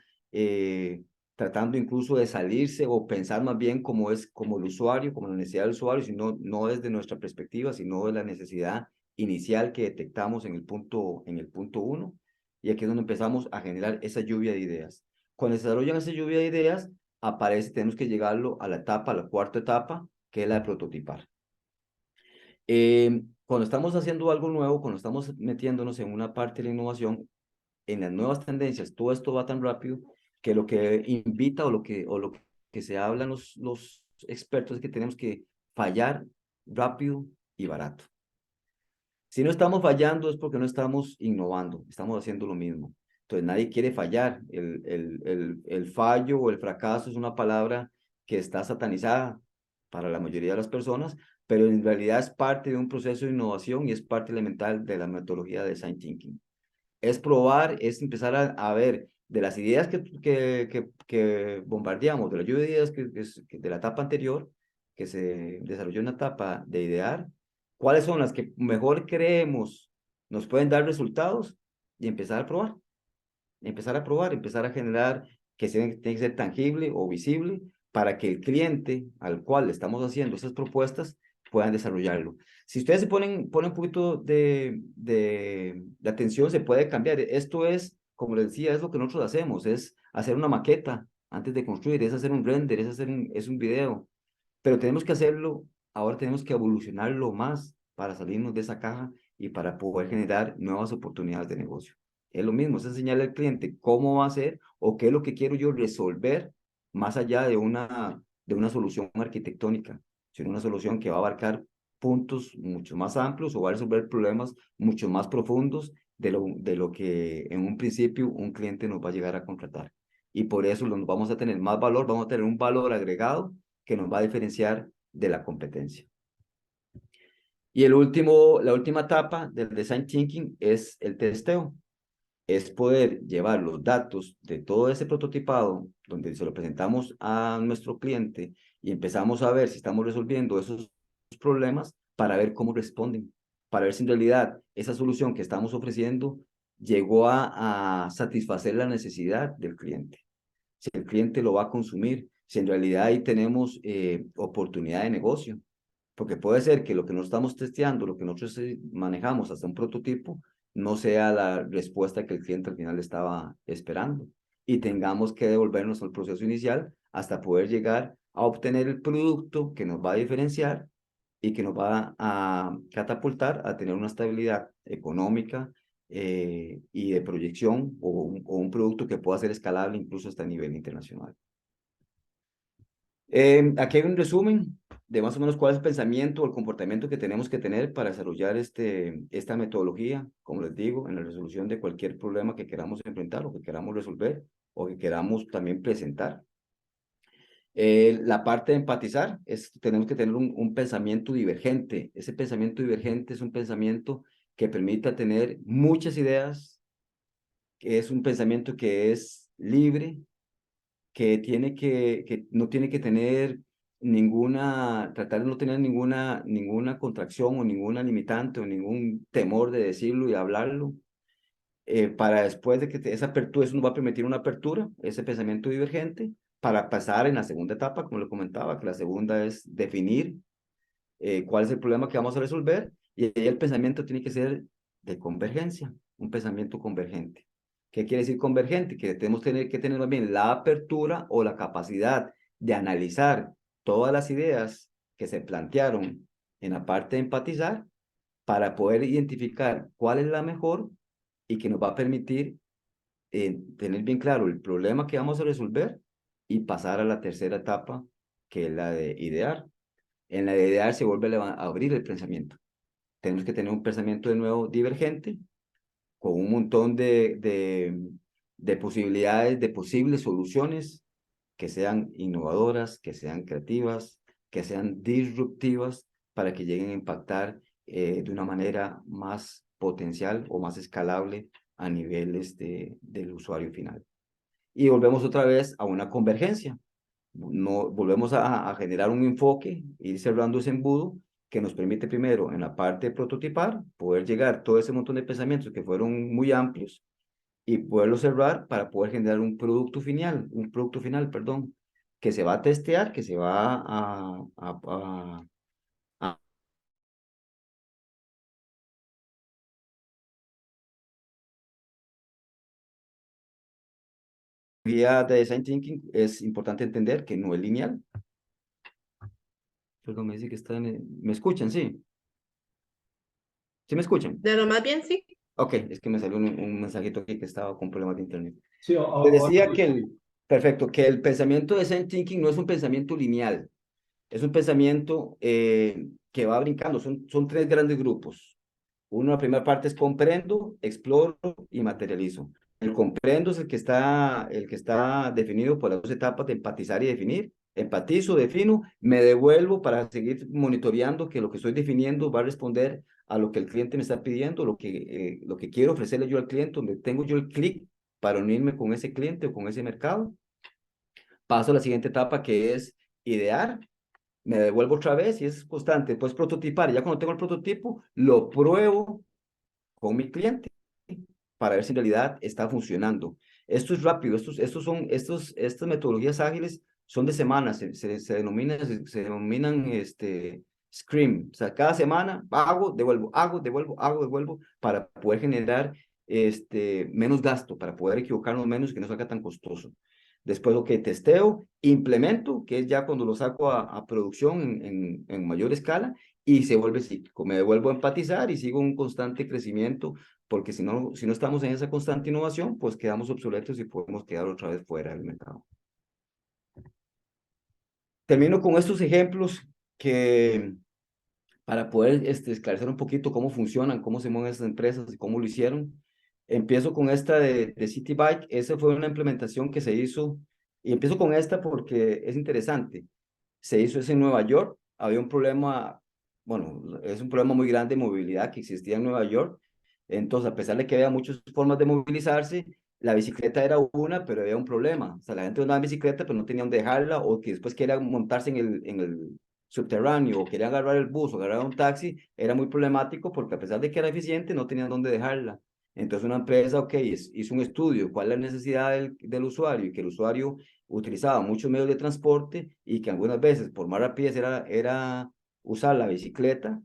tratando incluso de salirse o pensar más bien como es como el usuario, como la necesidad del usuario, sino no desde nuestra perspectiva, sino de la necesidad inicial que detectamos en el punto 1, y aquí es donde empezamos a generar esa lluvia de ideas. Cuando se desarrollan esa lluvia de ideas, tenemos que llegarlo a la cuarta etapa, que es la de prototipar. Cuando estamos haciendo algo nuevo, cuando estamos metiéndonos en una parte de la innovación, en las nuevas tendencias, todo esto va tan rápido que lo que invita o lo que se hablan los expertos es que tenemos que fallar rápido y barato. Si no estamos fallando es porque no estamos innovando, estamos haciendo lo mismo. Entonces nadie quiere fallar. El fallo o el fracaso es una palabra que está satanizada para la mayoría de las personas, pero en realidad es parte de un proceso de innovación y es parte elemental de la metodología de Design Thinking. Es probar, es empezar a ver de las ideas que bombardeamos, de la lluvia de ideas de la etapa anterior, que se desarrolló en la etapa de idear, cuáles son las que mejor creemos nos pueden dar resultados y empezar a probar, empezar a generar que tiene que ser tangible o visible para que el cliente al cual le estamos haciendo esas propuestas puedan desarrollarlo. Si ustedes se ponen un poquito de atención, se puede cambiar. Esto es, como les decía, es lo que nosotros hacemos, es hacer una maqueta antes de construir, es hacer un render, es un video. Pero tenemos que hacerlo, ahora tenemos que evolucionarlo más para salirnos de esa caja y para poder generar nuevas oportunidades de negocio. Es lo mismo, es enseñarle al cliente cómo va a ser o qué es lo que quiero yo resolver más allá de una solución arquitectónica, sino una solución que va a abarcar puntos mucho más amplios o va a resolver problemas mucho más profundos de lo que en un principio un cliente nos va a llegar a contratar. Y por eso nos vamos a tener más valor, vamos a tener un valor agregado que nos va a diferenciar de la competencia. Y la última etapa del design thinking es el testeo. Es poder llevar los datos de todo ese prototipado, donde se lo presentamos a nuestro cliente y empezamos a ver si estamos resolviendo esos problemas para ver cómo responden, para ver si en realidad esa solución que estamos ofreciendo llegó a satisfacer la necesidad del cliente, si el cliente lo va a consumir, si en realidad ahí tenemos oportunidad de negocio. Porque puede ser que lo que nosotros estamos testeando, lo que nosotros manejamos hasta un prototipo, no sea la respuesta que el cliente al final estaba esperando. Y tengamos que devolvernos al proceso inicial hasta poder llegar a obtener el producto que nos va a diferenciar y que nos va a catapultar a tener una estabilidad económica y de proyección o un producto que pueda ser escalable incluso hasta a nivel internacional. Aquí hay un resumen de más o menos cuál es el pensamiento o el comportamiento que tenemos que tener para desarrollar esta metodología, como les digo, en la resolución de cualquier problema que queramos enfrentar o que queramos resolver o que queramos también presentar. La parte de empatizar es tenemos que tener un pensamiento divergente. Ese pensamiento divergente es un pensamiento que permita tener muchas ideas, que es un pensamiento que es libre, que no tiene que tener tratar de no tener ninguna contracción o ninguna limitante o ningún temor de decirlo y hablarlo, para después de que esa apertura, eso nos va a permitir una apertura, ese pensamiento divergente, para pasar en la segunda etapa, como le comentaba, que la segunda es definir cuál es el problema que vamos a resolver, y ahí el pensamiento tiene que ser de convergencia, un pensamiento convergente. ¿Qué quiere decir convergente? Que tenemos que tener más bien la apertura o la capacidad de analizar todas las ideas que se plantearon en la parte de empatizar para poder identificar cuál es la mejor y que nos va a permitir tener bien claro el problema que vamos a resolver y pasar a la tercera etapa, que es la de idear. En la de idear se vuelve a abrir el pensamiento. Tenemos que tener un pensamiento de nuevo divergente, con un montón de posibilidades, de posibles soluciones que sean innovadoras, que sean creativas, que sean disruptivas, para que lleguen a impactar de una manera más potencial o más escalable a niveles del usuario final. Y volvemos otra vez a una convergencia. No, volvemos a generar un enfoque, ir cerrando ese embudo que nos permite primero en la parte de prototipar, poder llegar todo ese montón de pensamientos que fueron muy amplios y poderlo cerrar para poder generar un producto final, perdón, que se va a testear, que se va a vía de design thinking. Es importante entender que no es lineal. Perdón, me dice que ¿me escuchan? Sí. ¿Sí me escuchan? De lo más bien, sí. Ok, es que me salió un mensajito aquí que estaba con problemas de internet. Sí, Les ahora decía sí. perfecto, que el pensamiento de design thinking no es un pensamiento lineal, es un pensamiento que va brincando, son tres grandes grupos. Uno, la primera parte es comprendo, exploro y materializo. El comprendo es el que está definido por las dos etapas de empatizar y definir. Empatizo, defino, me devuelvo para seguir monitoreando que lo que estoy definiendo va a responder a lo que el cliente me está pidiendo, lo que quiero ofrecerle yo al cliente, donde tengo yo el clic para unirme con ese cliente o con ese mercado. Paso a la siguiente etapa, que es idear, me devuelvo otra vez y es constante. Después prototipar, ya cuando tengo el prototipo, lo pruebo con mi cliente para ver si en realidad está funcionando. Esto es rápido, estas metodologías ágiles son de semanas, se denominan Scrum. O sea, cada semana hago, devuelvo, hago, devuelvo, hago, devuelvo, para poder generar menos gasto, para poder equivocarnos menos y que no salga tan costoso. Después lo que testeo, implemento, que es ya cuando lo saco a producción en mayor escala, y se vuelve cíclico. Me devuelvo a empatizar y sigo un constante crecimiento, porque si no estamos en esa constante innovación, pues quedamos obsoletos y podemos quedar otra vez fuera del mercado. Termino con estos ejemplos que para poder esclarecer un poquito cómo funcionan, cómo se mueven esas empresas y cómo lo hicieron. Empiezo con esta de City Bike. Esa fue una implementación que se hizo, y empiezo con esta porque es interesante. Se hizo eso en Nueva York. Había un problema, bueno, es un problema muy grande de movilidad que existía en Nueva York. Entonces, a pesar de que había muchas formas de movilizarse, la bicicleta era una, pero había un problema. O sea, la gente andaba en bicicleta, pero no tenía dónde dejarla, o que después quería montarse en el subterráneo, o quería agarrar el bus o agarrar un taxi, era muy problemático porque a pesar de que era eficiente, no tenían dónde dejarla. Entonces una empresa, ok, hizo un estudio, cuál es la necesidad del usuario, y que el usuario utilizaba muchos medios de transporte y que algunas veces por más rapidez era usar la bicicleta.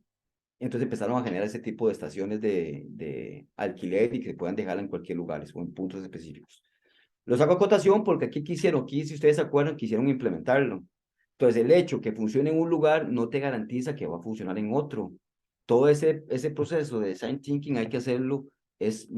Entonces empezaron a generar ese tipo de estaciones de alquiler y que puedan dejarla en cualquier lugar o en puntos específicos. Los hago a cotación porque aquí si ustedes se acuerdan, quisieron implementarlo. Entonces, el hecho que funcione en un lugar no te garantiza que va a funcionar en otro. Todo ese proceso de design thinking hay que hacerlo, es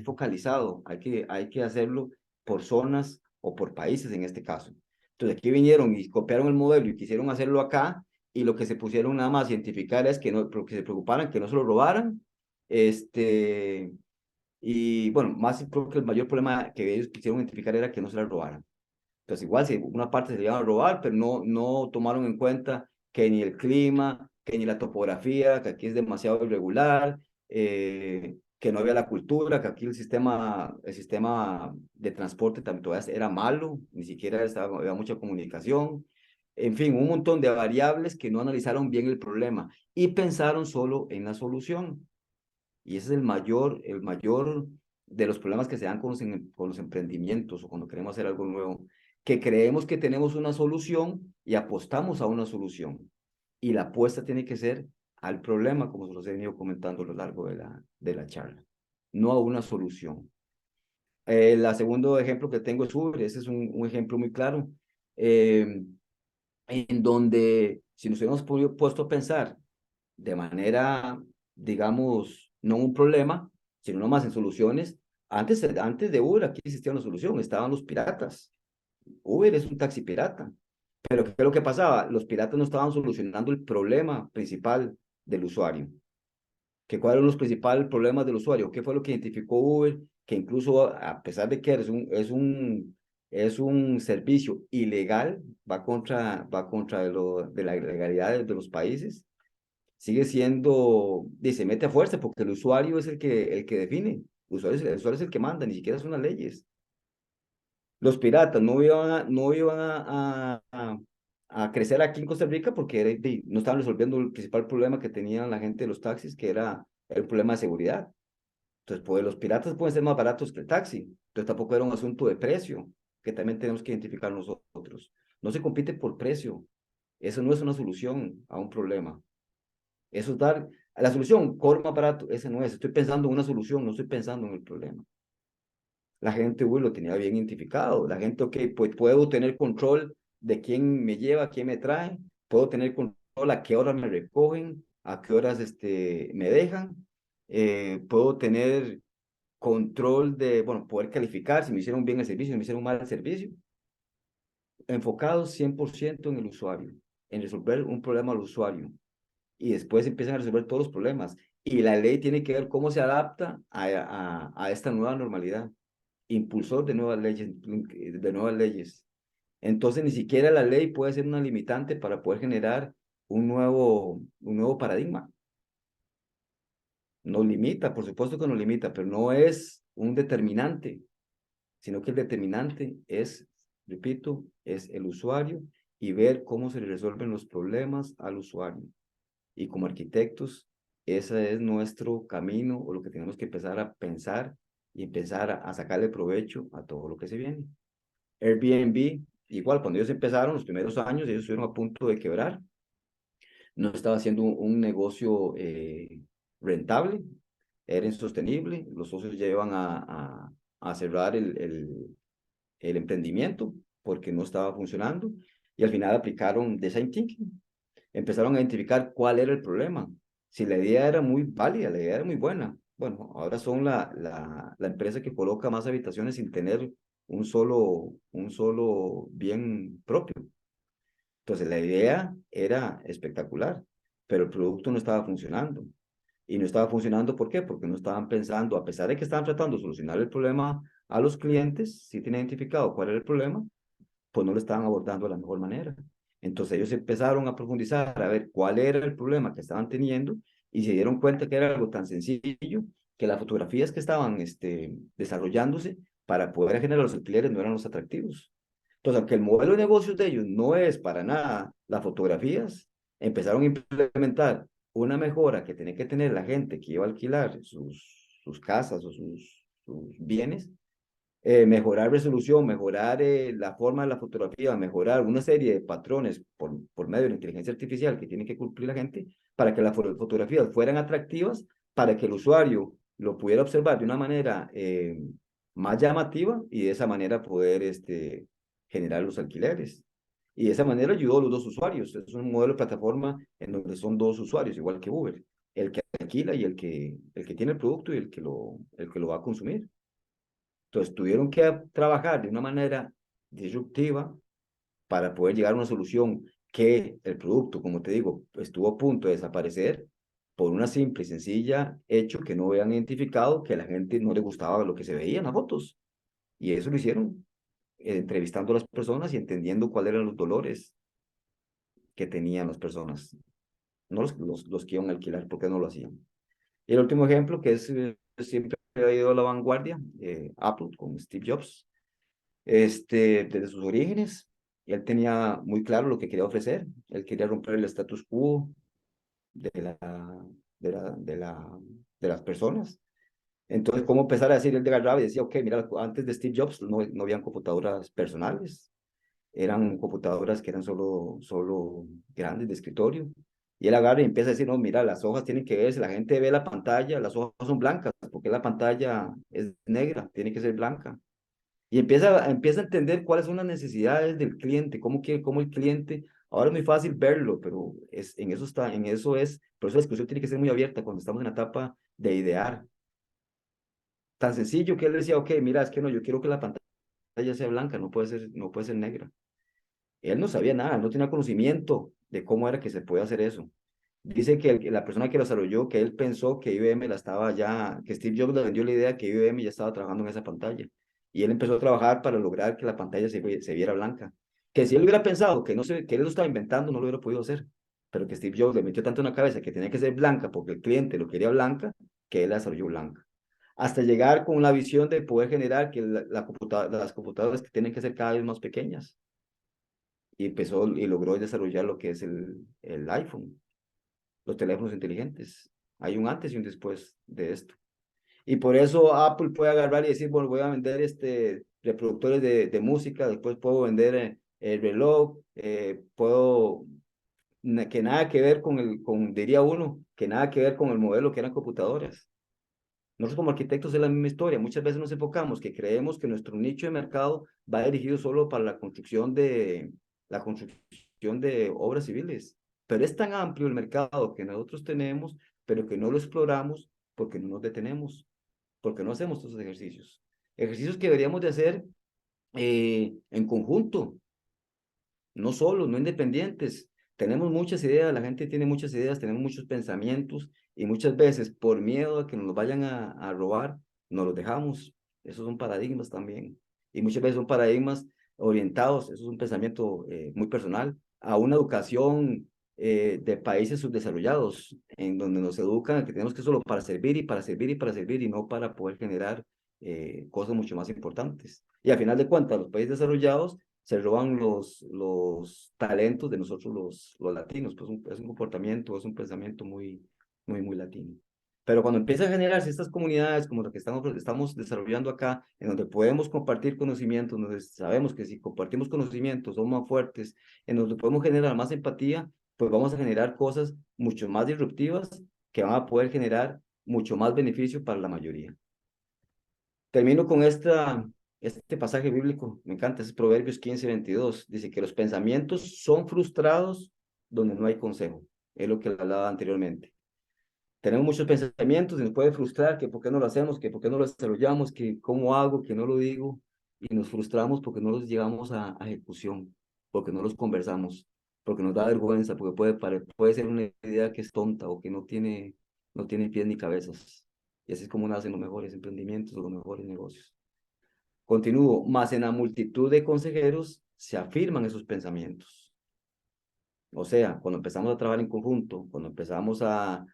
focalizado, hay que hacerlo por zonas o por países en este caso. Entonces, aquí vinieron y copiaron el modelo y quisieron hacerlo acá, y lo que se pusieron nada más a identificar es que se preocuparan que no se lo robaran, y bueno, más creo que el mayor problema que ellos quisieron identificar era que no se la robaran. Entonces, igual, si una parte se le iban a robar, pero no tomaron en cuenta que ni el clima, que ni la topografía, que aquí es demasiado irregular, que no había la cultura, que aquí el sistema de transporte también todavía era malo, ni siquiera había mucha comunicación. En fin, un montón de variables que no analizaron bien el problema y pensaron solo en la solución. Y ese es el mayor de los problemas que se dan con los emprendimientos o cuando queremos hacer algo nuevo, que creemos que tenemos una solución y apostamos a una solución. Y la apuesta tiene que ser al problema, como se los he venido comentando a lo largo de la charla, no a una solución. El segundo ejemplo que tengo es Uber. Ese es un ejemplo muy claro, eh, en donde si nos hubiéramos puesto a pensar de manera, digamos, no un problema, sino nomás en soluciones. Antes de Uber, aquí existía una solución, estaban los piratas. Uber es un taxi pirata. Pero ¿qué es lo que pasaba? Los piratas no estaban solucionando el problema principal del usuario. ¿Cuáles eran los principales problemas del usuario? ¿Qué fue lo que identificó Uber? Que incluso a pesar de que es un servicio ilegal, va contra de la ilegalidad de los países, sigue siendo, se mete a fuerza porque el usuario es el que define, el usuario es el que manda, ni siquiera son las leyes. Los piratas no iban a crecer aquí en Costa Rica porque no estaban resolviendo el principal problema que tenían la gente de los taxis, que era el problema de seguridad. Entonces, pues los piratas pueden ser más baratos que el taxi, entonces tampoco era un asunto de precio, que también tenemos que identificar nosotros. No se compite por precio, eso no es una solución a un problema. Eso es dar a la solución, cobro más barato, ese no es. Estoy pensando en una solución, no estoy pensando en el problema. La gente, lo tenía bien identificado. La gente, ok, pues puedo tener control de quién me lleva, quién me trae, puedo tener control a qué horas me recogen, a qué horas me dejan, puedo tener control de, bueno, poder calificar si me hicieron bien el servicio, si me hicieron mal el servicio. Enfocados 100% en el usuario, en resolver un problema al usuario, y después empiezan a resolver todos los problemas. Y la ley tiene que ver cómo se adapta a esta nueva normalidad. Impulsor de nuevas leyes, de nuevas leyes. Entonces, ni siquiera la ley puede ser una limitante para poder generar un nuevo paradigma. Nos limita, por supuesto que nos limita, pero no es un determinante, sino que el determinante es, repito, es el usuario, y ver cómo se le resuelven los problemas al usuario. Y como arquitectos, ese es nuestro camino, o lo que tenemos que empezar a pensar y empezar a sacarle provecho a todo lo que se viene. Airbnb, igual, cuando ellos empezaron los primeros años, ellos estuvieron a punto de quebrar. no estaba haciendo un negocio rentable, era insostenible, los socios ya iban a cerrar el emprendimiento porque no estaba funcionando y al final aplicaron design thinking. Empezaron a identificar cuál era el problema. Si la idea era muy válida, la idea era muy buena. Bueno, ahora son la empresa que coloca más habitaciones sin tener un solo bien propio. Entonces la idea era espectacular, pero el producto no estaba funcionando. Y no estaba funcionando, ¿por qué? Porque no estaban pensando, a pesar de que estaban tratando de solucionar el problema a los clientes, sí tienen identificado cuál era el problema, pues no lo estaban abordando de la mejor manera. Entonces ellos empezaron a profundizar, a ver cuál era el problema que estaban teniendo y se dieron cuenta que era algo tan sencillo que las fotografías que estaban desarrollándose para poder generar los alquileres no eran los atractivos. Entonces, aunque el modelo de negocios de ellos no es para nada las fotografías, empezaron a implementar una mejora que tenía que tener la gente que iba a alquilar sus casas o sus bienes, mejorar resolución, mejorar la forma de la fotografía, mejorar una serie de patrones por medio de la inteligencia artificial que tiene que cumplir la gente para que las fotografías fueran atractivas, para que el usuario lo pudiera observar de una manera más llamativa y de esa manera poder generar los alquileres. Y de esa manera ayudó a los dos usuarios. Es un modelo de plataforma en donde son dos usuarios, igual que Uber, el que alquila y el que tiene el producto y el que lo va a consumir. Entonces tuvieron que trabajar de una manera disruptiva para poder llegar a una solución que el producto, como te digo, estuvo a punto de desaparecer por una simple y sencilla hecho que no habían identificado que a la gente no le gustaba lo que se veía en las fotos. Y eso lo hicieron entrevistando a las personas y entendiendo cuáles eran los dolores que tenían las personas, no los que iban a alquilar, porque no lo hacían. Y el último ejemplo, que es siempre ha ido a la vanguardia, Apple con Steve Jobs. Desde sus orígenes, él tenía muy claro lo que quería ofrecer. Él quería romper el status quo de, la, de, la, de, la, de las personas. Entonces, ¿cómo empezar a decir? Él agarraba y decía, ok, mira, antes de Steve Jobs no habían computadoras personales, eran computadoras que eran solo grandes de escritorio. Y él agarra y empieza a decir, no, mira, las hojas tienen que verse, la gente ve la pantalla, las hojas son blancas, porque la pantalla es negra, tiene que ser blanca. Y empieza a entender cuáles son las necesidades del cliente, cómo el cliente, ahora es muy fácil verlo, pero por eso la discusión tiene que ser muy abierta cuando estamos en la etapa de idear. Tan sencillo que él decía, ok, mira, es que no, yo quiero que la pantalla sea blanca, no puede ser negra. Él no sabía nada, no tenía conocimiento de cómo era que se puede hacer eso. Dice que la persona que lo desarrolló, que él pensó que IBM que Steve Jobs le vendió la idea que IBM ya estaba trabajando en esa pantalla. Y él empezó a trabajar para lograr que la pantalla se viera blanca. Que si él hubiera pensado que él lo estaba inventando, no lo hubiera podido hacer. Pero que Steve Jobs le metió tanto en la cabeza que tenía que ser blanca porque el cliente lo quería blanca, que él la desarrolló blanca. Hasta llegar con la visión de poder generar que las computadoras que tienen que ser cada vez más pequeñas. Y empezó y logró desarrollar lo que es el iPhone, los teléfonos inteligentes. Hay un antes y un después de esto. Y por eso Apple puede agarrar y decir, bueno, voy a vender reproductores de música, después puedo vender el reloj, que nada que ver diría uno, que nada que ver con el modelo que eran computadoras. Nosotros como arquitectos es la misma historia. Muchas veces nos enfocamos que creemos que nuestro nicho de mercado va dirigido solo para la construcción de obras civiles. Pero es tan amplio el mercado que nosotros tenemos, pero que no lo exploramos porque no nos detenemos, porque no hacemos estos ejercicios. Ejercicios que deberíamos de hacer en conjunto, no solos, no independientes. Tenemos muchas ideas, la gente tiene muchas ideas, tenemos muchos pensamientos y muchas veces por miedo a que nos los vayan a robar, nos los dejamos. Esos son paradigmas también. Y muchas veces son paradigmas orientados, eso es un pensamiento muy personal, a una educación de países subdesarrollados, en donde nos educan que tenemos que solo para servir y para servir y para servir y no para poder generar cosas mucho más importantes. Y al final de cuentas, los países desarrollados se roban los talentos de nosotros los latinos, pues es un comportamiento, es un pensamiento muy, muy, muy latino. Pero cuando empiezan a generarse estas comunidades como la que estamos desarrollando acá, en donde podemos compartir conocimientos, donde sabemos que si compartimos conocimientos somos más fuertes, en donde podemos generar más empatía, pues vamos a generar cosas mucho más disruptivas que van a poder generar mucho más beneficio para la mayoría. Termino con este pasaje bíblico, me encanta, es Proverbios 15:22. Dice que los pensamientos son frustrados donde no hay consejo. Es lo que hablaba anteriormente. Tenemos muchos pensamientos y nos puede frustrar que por qué no lo hacemos, que por qué no lo desarrollamos, que cómo hago, que no lo digo, y nos frustramos porque no los llevamos a ejecución, porque no los conversamos, porque nos da vergüenza, porque puede ser una idea que es tonta o que no tiene pies ni cabezas. Y así es como nacen los mejores emprendimientos o los mejores negocios. Continúo, más en la multitud de consejeros se afirman esos pensamientos. O sea, cuando empezamos a trabajar en conjunto, cuando empezamos a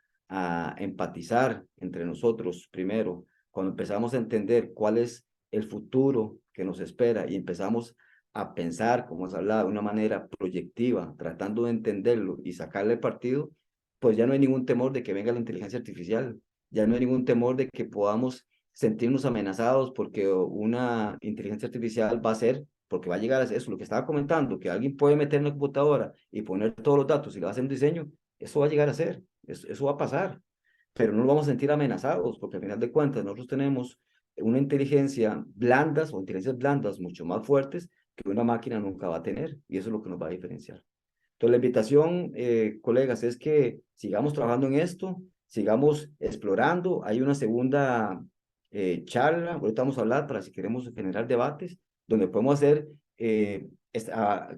empatizar entre nosotros primero, cuando empezamos a entender cuál es el futuro que nos espera y empezamos a pensar, como se hablaba, de una manera proyectiva, tratando de entenderlo y sacarle partido, pues ya no hay ningún temor de que venga la inteligencia artificial, ya no hay ningún temor de que podamos sentirnos amenazados porque una inteligencia artificial va a ser, porque va a llegar a eso, lo que estaba comentando, que alguien puede meter en la computadora y poner todos los datos y le va a hacer un diseño, eso va a llegar a ser, eso va a pasar, pero no nos vamos a sentir amenazados, porque al final de cuentas nosotros tenemos una inteligencia blandas o inteligencias blandas mucho más fuertes que una máquina nunca va a tener, y eso es lo que nos va a diferenciar. Entonces, la invitación, colegas, es que sigamos trabajando en esto, sigamos explorando. Hay una segunda charla, ahorita vamos a hablar para si queremos generar debates, donde podemos hacer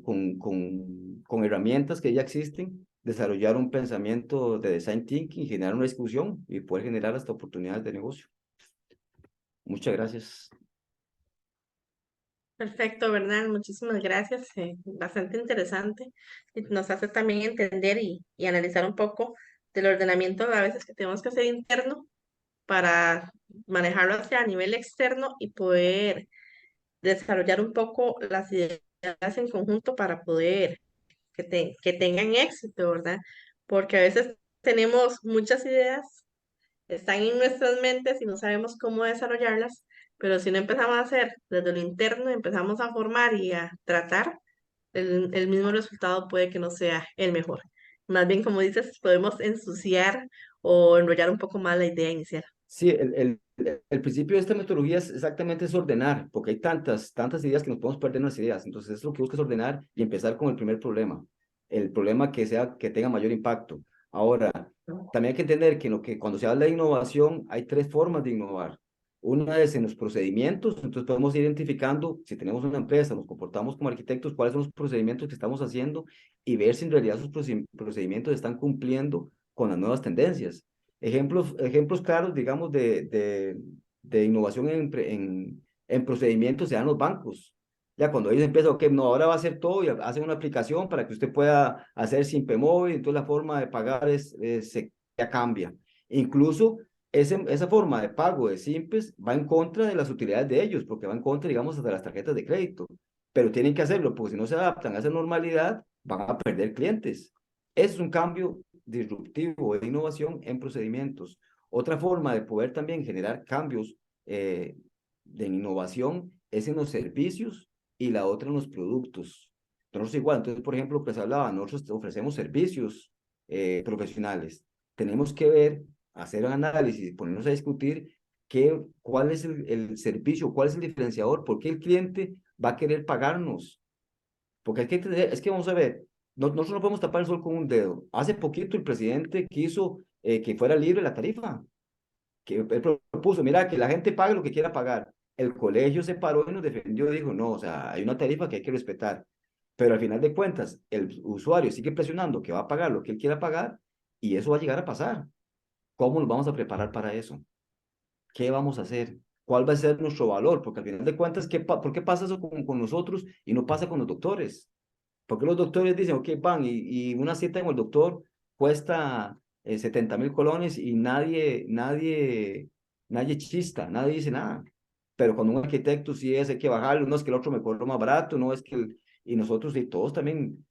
con herramientas que ya existen, desarrollar un pensamiento de design thinking, generar una discusión y poder generar hasta oportunidades de negocio. Muchas gracias. Perfecto, ¿verdad? Muchísimas gracias. Bastante interesante. Y nos hace también entender y analizar un poco del ordenamiento a veces que tenemos que hacer interno para manejarlo hacia a nivel externo y poder desarrollar un poco las ideas en conjunto para poder que tengan éxito, ¿verdad? Porque a veces tenemos muchas ideas, están en nuestras mentes y no sabemos cómo desarrollarlas, pero si no empezamos a hacer desde lo interno, empezamos a formar y a tratar, el mismo resultado puede que no sea el mejor. Más bien, como dices, podemos ensuciar o enrollar un poco más la idea inicial. Sí, el principio de esta metodología es exactamente es ordenar, porque hay tantas ideas que nos podemos perder en las ideas. Entonces, eso lo que busca es ordenar y empezar con el primer problema, el problema que tenga mayor impacto. Ahora, también hay que entender que, cuando se habla de innovación, hay tres formas de innovar. Una es en los procedimientos, entonces podemos ir identificando, si tenemos una empresa, nos comportamos como arquitectos, cuáles son los procedimientos que estamos haciendo y ver si en realidad esos procedimientos están cumpliendo con las nuevas tendencias. Ejemplos claros, digamos, de innovación en procedimientos se dan los bancos. Ya cuando ellos empiezan, ok, no, ahora va a hacer todo y hacen una aplicación para que usted pueda hacer SIMPE móvil, entonces la forma de pagar ya cambia. Incluso esa forma de pago de SIMPES va en contra de las utilidades de ellos, porque va en contra, digamos, de las tarjetas de crédito. Pero tienen que hacerlo, porque si no se adaptan a esa normalidad, van a perder clientes. Es un cambio disruptivo de innovación en procedimientos. Otra forma de poder también generar cambios de innovación es en los servicios y la otra en los productos. Nosotros igual, entonces, por ejemplo, pues hablaba, nosotros ofrecemos servicios profesionales. Tenemos que ver, hacer un análisis, ponernos a discutir cuál es el servicio, cuál es el diferenciador, por qué el cliente va a querer pagarnos. Porque es que vamos a ver, nosotros no podemos tapar el sol con un dedo. Hace poquito el presidente quiso que fuera libre la tarifa, que él propuso, mira, que la gente pague lo que quiera pagar. El colegio se paró y nos defendió, dijo, no, o sea, hay una tarifa que hay que respetar. Pero al final de cuentas, el usuario sigue presionando que va a pagar lo que él quiera pagar y eso va a llegar a pasar. ¿Cómo nos vamos a preparar para eso? ¿Qué vamos a hacer? ¿Cuál va a ser nuestro valor? Porque al final de cuentas, ¿por qué pasa eso con nosotros y no pasa con los doctores? Porque los doctores dicen, ok, van, y una cita con el doctor cuesta 70.000 colones y nadie chista, nadie dice nada. Pero cuando un arquitecto sí es, hay que bajarlo, no es que el otro me cobra más barato, no es que, y nosotros y todos también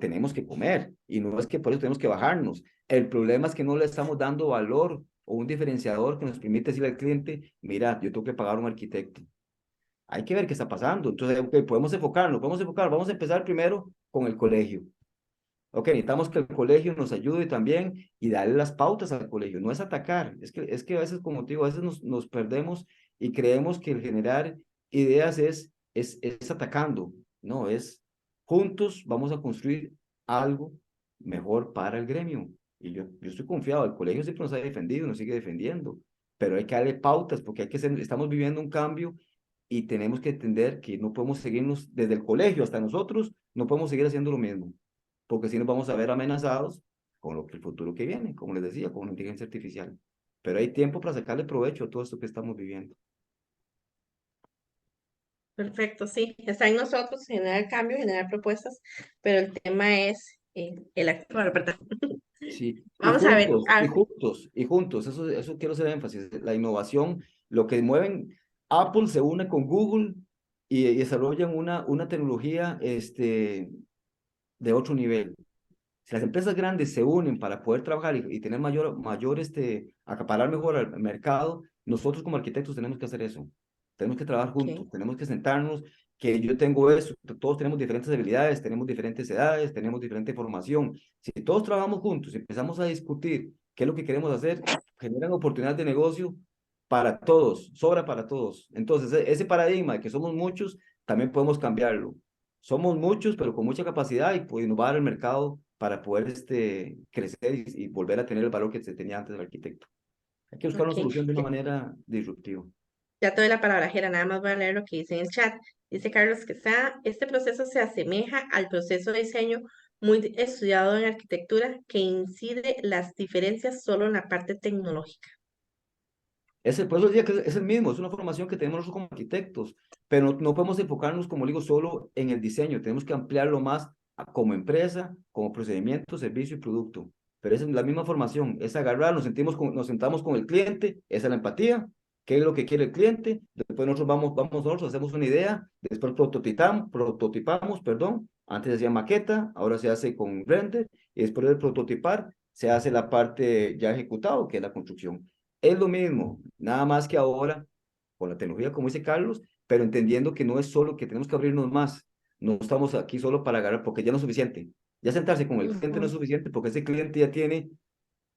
tenemos que comer, y no es que por eso tenemos que bajarnos. El problema es que no le estamos dando valor o un diferenciador que nos permite decirle al cliente, mira, yo tengo que pagar a un arquitecto. Hay que ver qué está pasando. Entonces, okay, podemos enfocar, vamos a empezar primero con el colegio. Ok, necesitamos que el colegio nos ayude también y darle las pautas al colegio, no es atacar, es que a veces, como te digo, a veces nos perdemos y creemos que el generar ideas es atacando, no, es juntos vamos a construir algo mejor para el gremio. Y yo estoy confiado, el colegio siempre nos ha defendido, nos sigue defendiendo, pero hay que darle pautas porque hay que ser, estamos viviendo un cambio y tenemos que entender que no podemos seguirnos desde el colegio hasta nosotros, no podemos seguir haciendo lo mismo porque si nos vamos a ver amenazados con lo que el futuro que viene, como les decía, con la inteligencia artificial. Pero hay tiempo para sacarle provecho a todo esto que estamos viviendo. Perfecto, sí. Está en nosotros generar cambio, generar propuestas, pero el tema es el actuar, ¿verdad? Sí, Vamos a ver. y juntos, eso quiero hacer énfasis, la innovación, lo que mueven, Apple se une con Google y desarrollan una tecnología de otro nivel. Si las empresas grandes se unen para poder trabajar y tener acaparar mejor al mercado, nosotros como arquitectos tenemos que hacer eso. Tenemos que trabajar Ok, juntos, tenemos que sentarnos, que yo tengo eso, todos tenemos diferentes habilidades, tenemos diferentes edades, tenemos diferente formación. Si todos trabajamos juntos y empezamos a discutir qué es lo que queremos hacer, generan oportunidades de negocio para todos, sobra para todos. Entonces, ese paradigma de que somos muchos, también podemos cambiarlo. Somos muchos, pero con mucha capacidad y pues, innovar el mercado para poder crecer y volver a tener el valor que se tenía antes del arquitecto. Hay que buscar una ok. solución de una Ya, manera disruptiva. ya te doy la palabra, Jera, nada más voy a leer lo que dice en el chat. Dice Carlos Quesada, este proceso se asemeja al proceso de diseño muy estudiado en arquitectura que incide las diferencias solo en la parte tecnológica. Por eso decía que es el mismo, es una formación que tenemos nosotros como arquitectos, pero no podemos enfocarnos, como digo, solo en el diseño, tenemos que ampliarlo más como empresa, como procedimiento, servicio y producto. Pero es la misma formación, es agarrar, nos sentamos con el cliente, esa es la empatía, qué es lo que quiere el cliente, después nosotros vamos nosotros, hacemos una idea, después prototipamos, perdón, antes se hacía maqueta, ahora se hace con render, y después de prototipar, se hace la parte ya ejecutado, que es la construcción. Es lo mismo, nada más que ahora con la tecnología, como dice Carlos, pero entendiendo que no es solo que tenemos que abrirnos más, no estamos aquí solo para agarrar, porque ya no es suficiente. Ya sentarse con el cliente no es Ujú. suficiente, porque ese cliente ya tiene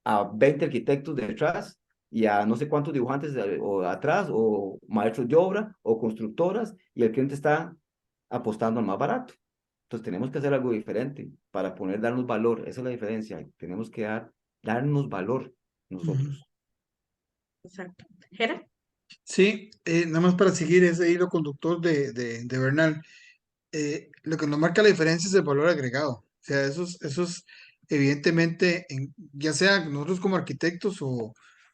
a 20 arquitectos detrás y a no sé cuántos dibujantes o atrás, o maestros de obra, o constructoras, y el cliente está apostando al más barato. Entonces tenemos que hacer algo diferente para poder darnos valor. Esa es la diferencia. Tenemos que darnos valor Ujú. nosotros. Exacto. Jera. Sí, nada más para seguir ese hilo conductor de Bernal. Lo que nos marca la diferencia es el valor agregado. O sea, esos evidentemente, ya sea nosotros como arquitectos o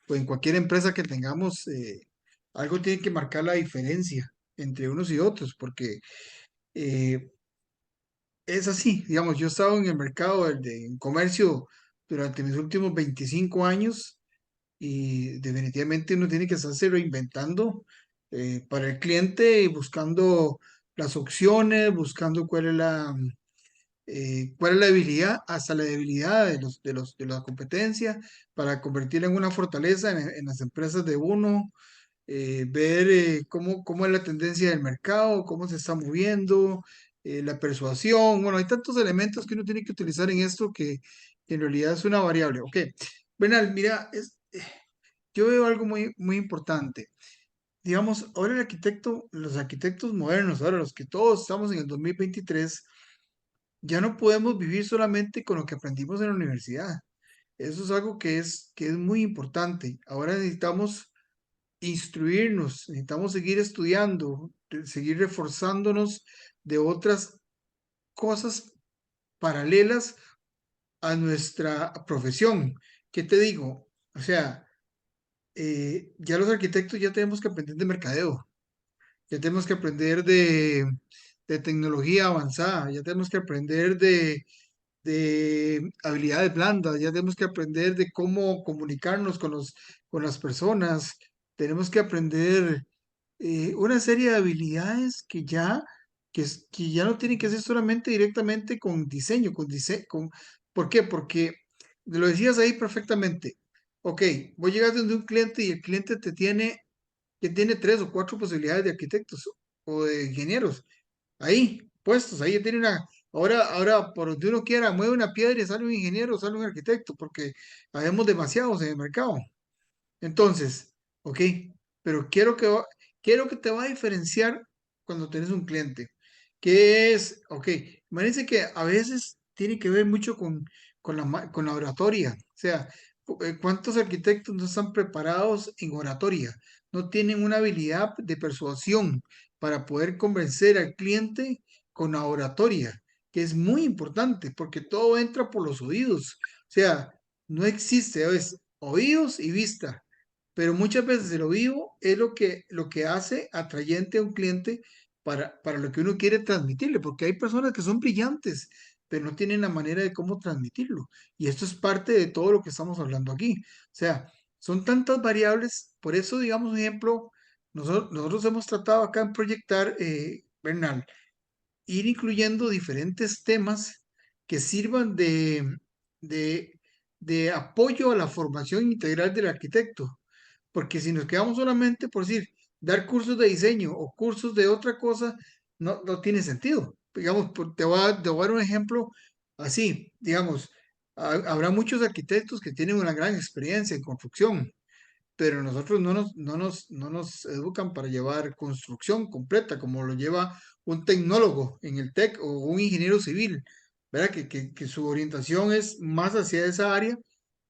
en cualquier empresa que tengamos, algo tiene que marcar la diferencia entre unos y otros, porque eh, es así. Digamos, yo he estado en el mercado en comercio durante mis últimos 25 años y definitivamente uno tiene que estarse reinventando para el cliente y buscando las opciones, buscando cuál es la habilidad, hasta la debilidad de la competencia para convertirla en una fortaleza en las empresas de uno, ver cómo es la tendencia del mercado, cómo se está moviendo, la persuasión. Bueno, hay tantos elementos que uno tiene que utilizar en esto que en realidad es una variable. Ok, Bernal, mira, yo veo algo muy importante. Digamos, ahora los arquitectos modernos, ahora los que todos estamos en el 2023, ya no podemos vivir solamente con lo que aprendimos en la universidad. Eso es algo que es muy importante. Ahora necesitamos instruirnos, necesitamos seguir estudiando, seguir reforzándonos de otras cosas paralelas a nuestra profesión. ¿Qué te digo? O sea, ya los arquitectos ya tenemos que aprender de mercadeo, ya tenemos que aprender de tecnología avanzada, ya tenemos que aprender de habilidades blandas, ya tenemos que aprender de cómo comunicarnos con las personas, tenemos que aprender una serie de habilidades que ya no tienen que ser solamente directamente con diseño, ¿por qué? Porque lo decías ahí perfectamente. Ok, vos llegas donde un cliente y el cliente que tiene tres o cuatro posibilidades de arquitectos o de ingenieros ahí puestos, ahí ya tiene Ahora, por donde uno quiera, mueve una piedra y sale un ingeniero, sale un arquitecto, porque habemos demasiados en el mercado. Entonces, ok, pero quiero que te va a diferenciar cuando tenés un cliente. ¿Qué es? Ok, imagínense que a veces tiene que ver mucho con la oratoria. O sea, ¿cuántos arquitectos no están preparados en oratoria? No tienen una habilidad de persuasión para poder convencer al cliente con la oratoria, que es muy importante porque todo entra por los oídos. O sea, no existe, es oídos y vista, pero muchas veces el oído es lo que hace atrayente a un cliente para lo que uno quiere transmitirle, porque hay personas que son brillantes, pero no tienen la manera de cómo transmitirlo. Y esto es parte de todo lo que estamos hablando aquí. O sea, son tantas variables, por eso, digamos, un ejemplo, nosotros hemos tratado acá en Proyectar, Bernal, ir incluyendo diferentes temas que sirvan de, de apoyo a la formación integral del arquitecto. Porque si nos quedamos solamente por decir, dar cursos de diseño o cursos de otra cosa, no tiene sentido. Digamos, te voy a dar un ejemplo así, digamos, habrá muchos arquitectos que tienen una gran experiencia en construcción, pero nosotros no nos educan para llevar construcción completa, como lo lleva un tecnólogo en el TEC o un ingeniero civil, ¿verdad? Que su orientación es más hacia esa área.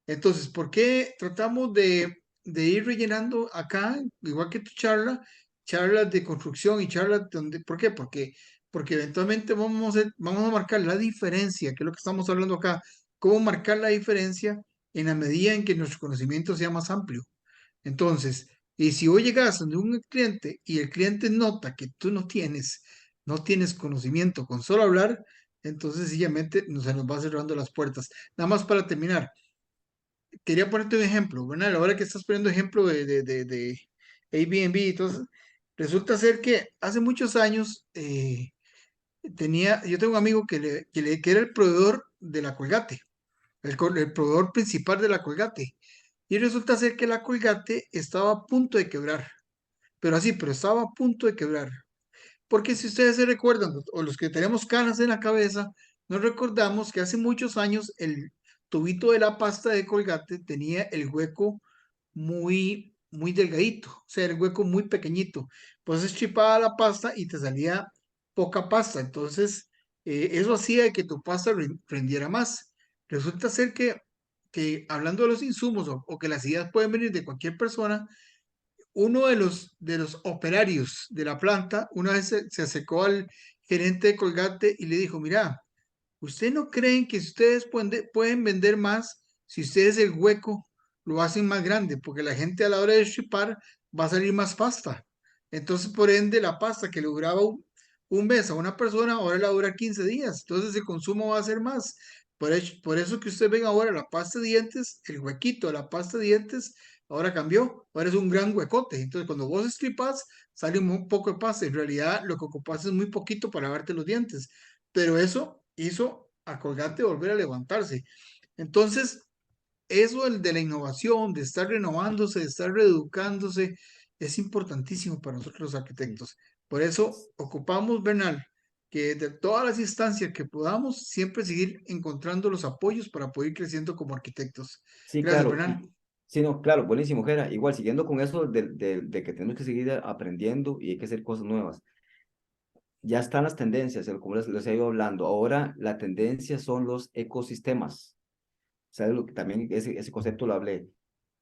Entonces, ¿por qué tratamos de ir rellenando acá, igual que tu charla, charlas de construcción y charlas donde, ¿por qué? Porque eventualmente vamos a marcar la diferencia, que es lo que estamos hablando acá, cómo marcar la diferencia en la medida en que nuestro conocimiento sea más amplio. Entonces, y si hoy llegas donde un cliente y el cliente nota que tú no tienes conocimiento con solo hablar, entonces sencillamente se nos va cerrando las puertas. Nada más para terminar, quería ponerte un ejemplo, bueno, a la hora que estás poniendo ejemplo de Airbnb y todo eso, resulta ser que hace muchos años yo tengo un amigo que era el proveedor de la Colgate, el proveedor principal de la Colgate. Y resulta ser que la Colgate estaba a punto de quebrar, pero estaba a punto de quebrar. Porque si ustedes se recuerdan, o los que tenemos canas en la cabeza, nos recordamos que hace muchos años el tubito de la pasta de Colgate tenía el hueco muy delgadito, o sea, el hueco muy pequeñito. Entonces chipaba la pasta y te salía poca pasta. Entonces, eso hacía que tu pasta rendiera más. Resulta ser que hablando de los insumos o que las ideas pueden venir de cualquier persona, uno de los operarios de la planta una vez se acercó al gerente de Colgate y le dijo, mira, ¿ustedes no creen que si ustedes pueden vender más si ustedes el hueco lo hacen más grande? Porque la gente a la hora de chipar va a salir más pasta. Entonces, por ende, la pasta que le duraba un mes a una persona, ahora la dura 15 días. Entonces, el consumo va a ser más. Por eso que ustedes ven ahora la pasta de dientes, el huequito de la pasta de dientes, ahora cambió. Ahora es un gran huecote. Entonces, cuando vos estripas, sale un poco de pasta. En realidad, lo que ocupas es muy poquito para lavarte los dientes. Pero eso hizo a Colgate volver a levantarse. Entonces, eso de la innovación, de estar renovándose, de estar reeducándose, es importantísimo para nosotros los arquitectos. Por eso ocupamos, Bernal, que de todas las instancias que podamos, siempre seguir encontrando los apoyos para poder ir creciendo como arquitectos. Sí, Gracias, claro. Bernal. Sí, no, claro, buenísimo, Jera. Igual, siguiendo con eso de que tenemos que seguir aprendiendo y hay que hacer cosas nuevas. Ya están las tendencias, como les he ido hablando. Ahora la tendencia son los ecosistemas. ¿Sabes lo que también ese concepto lo hablé?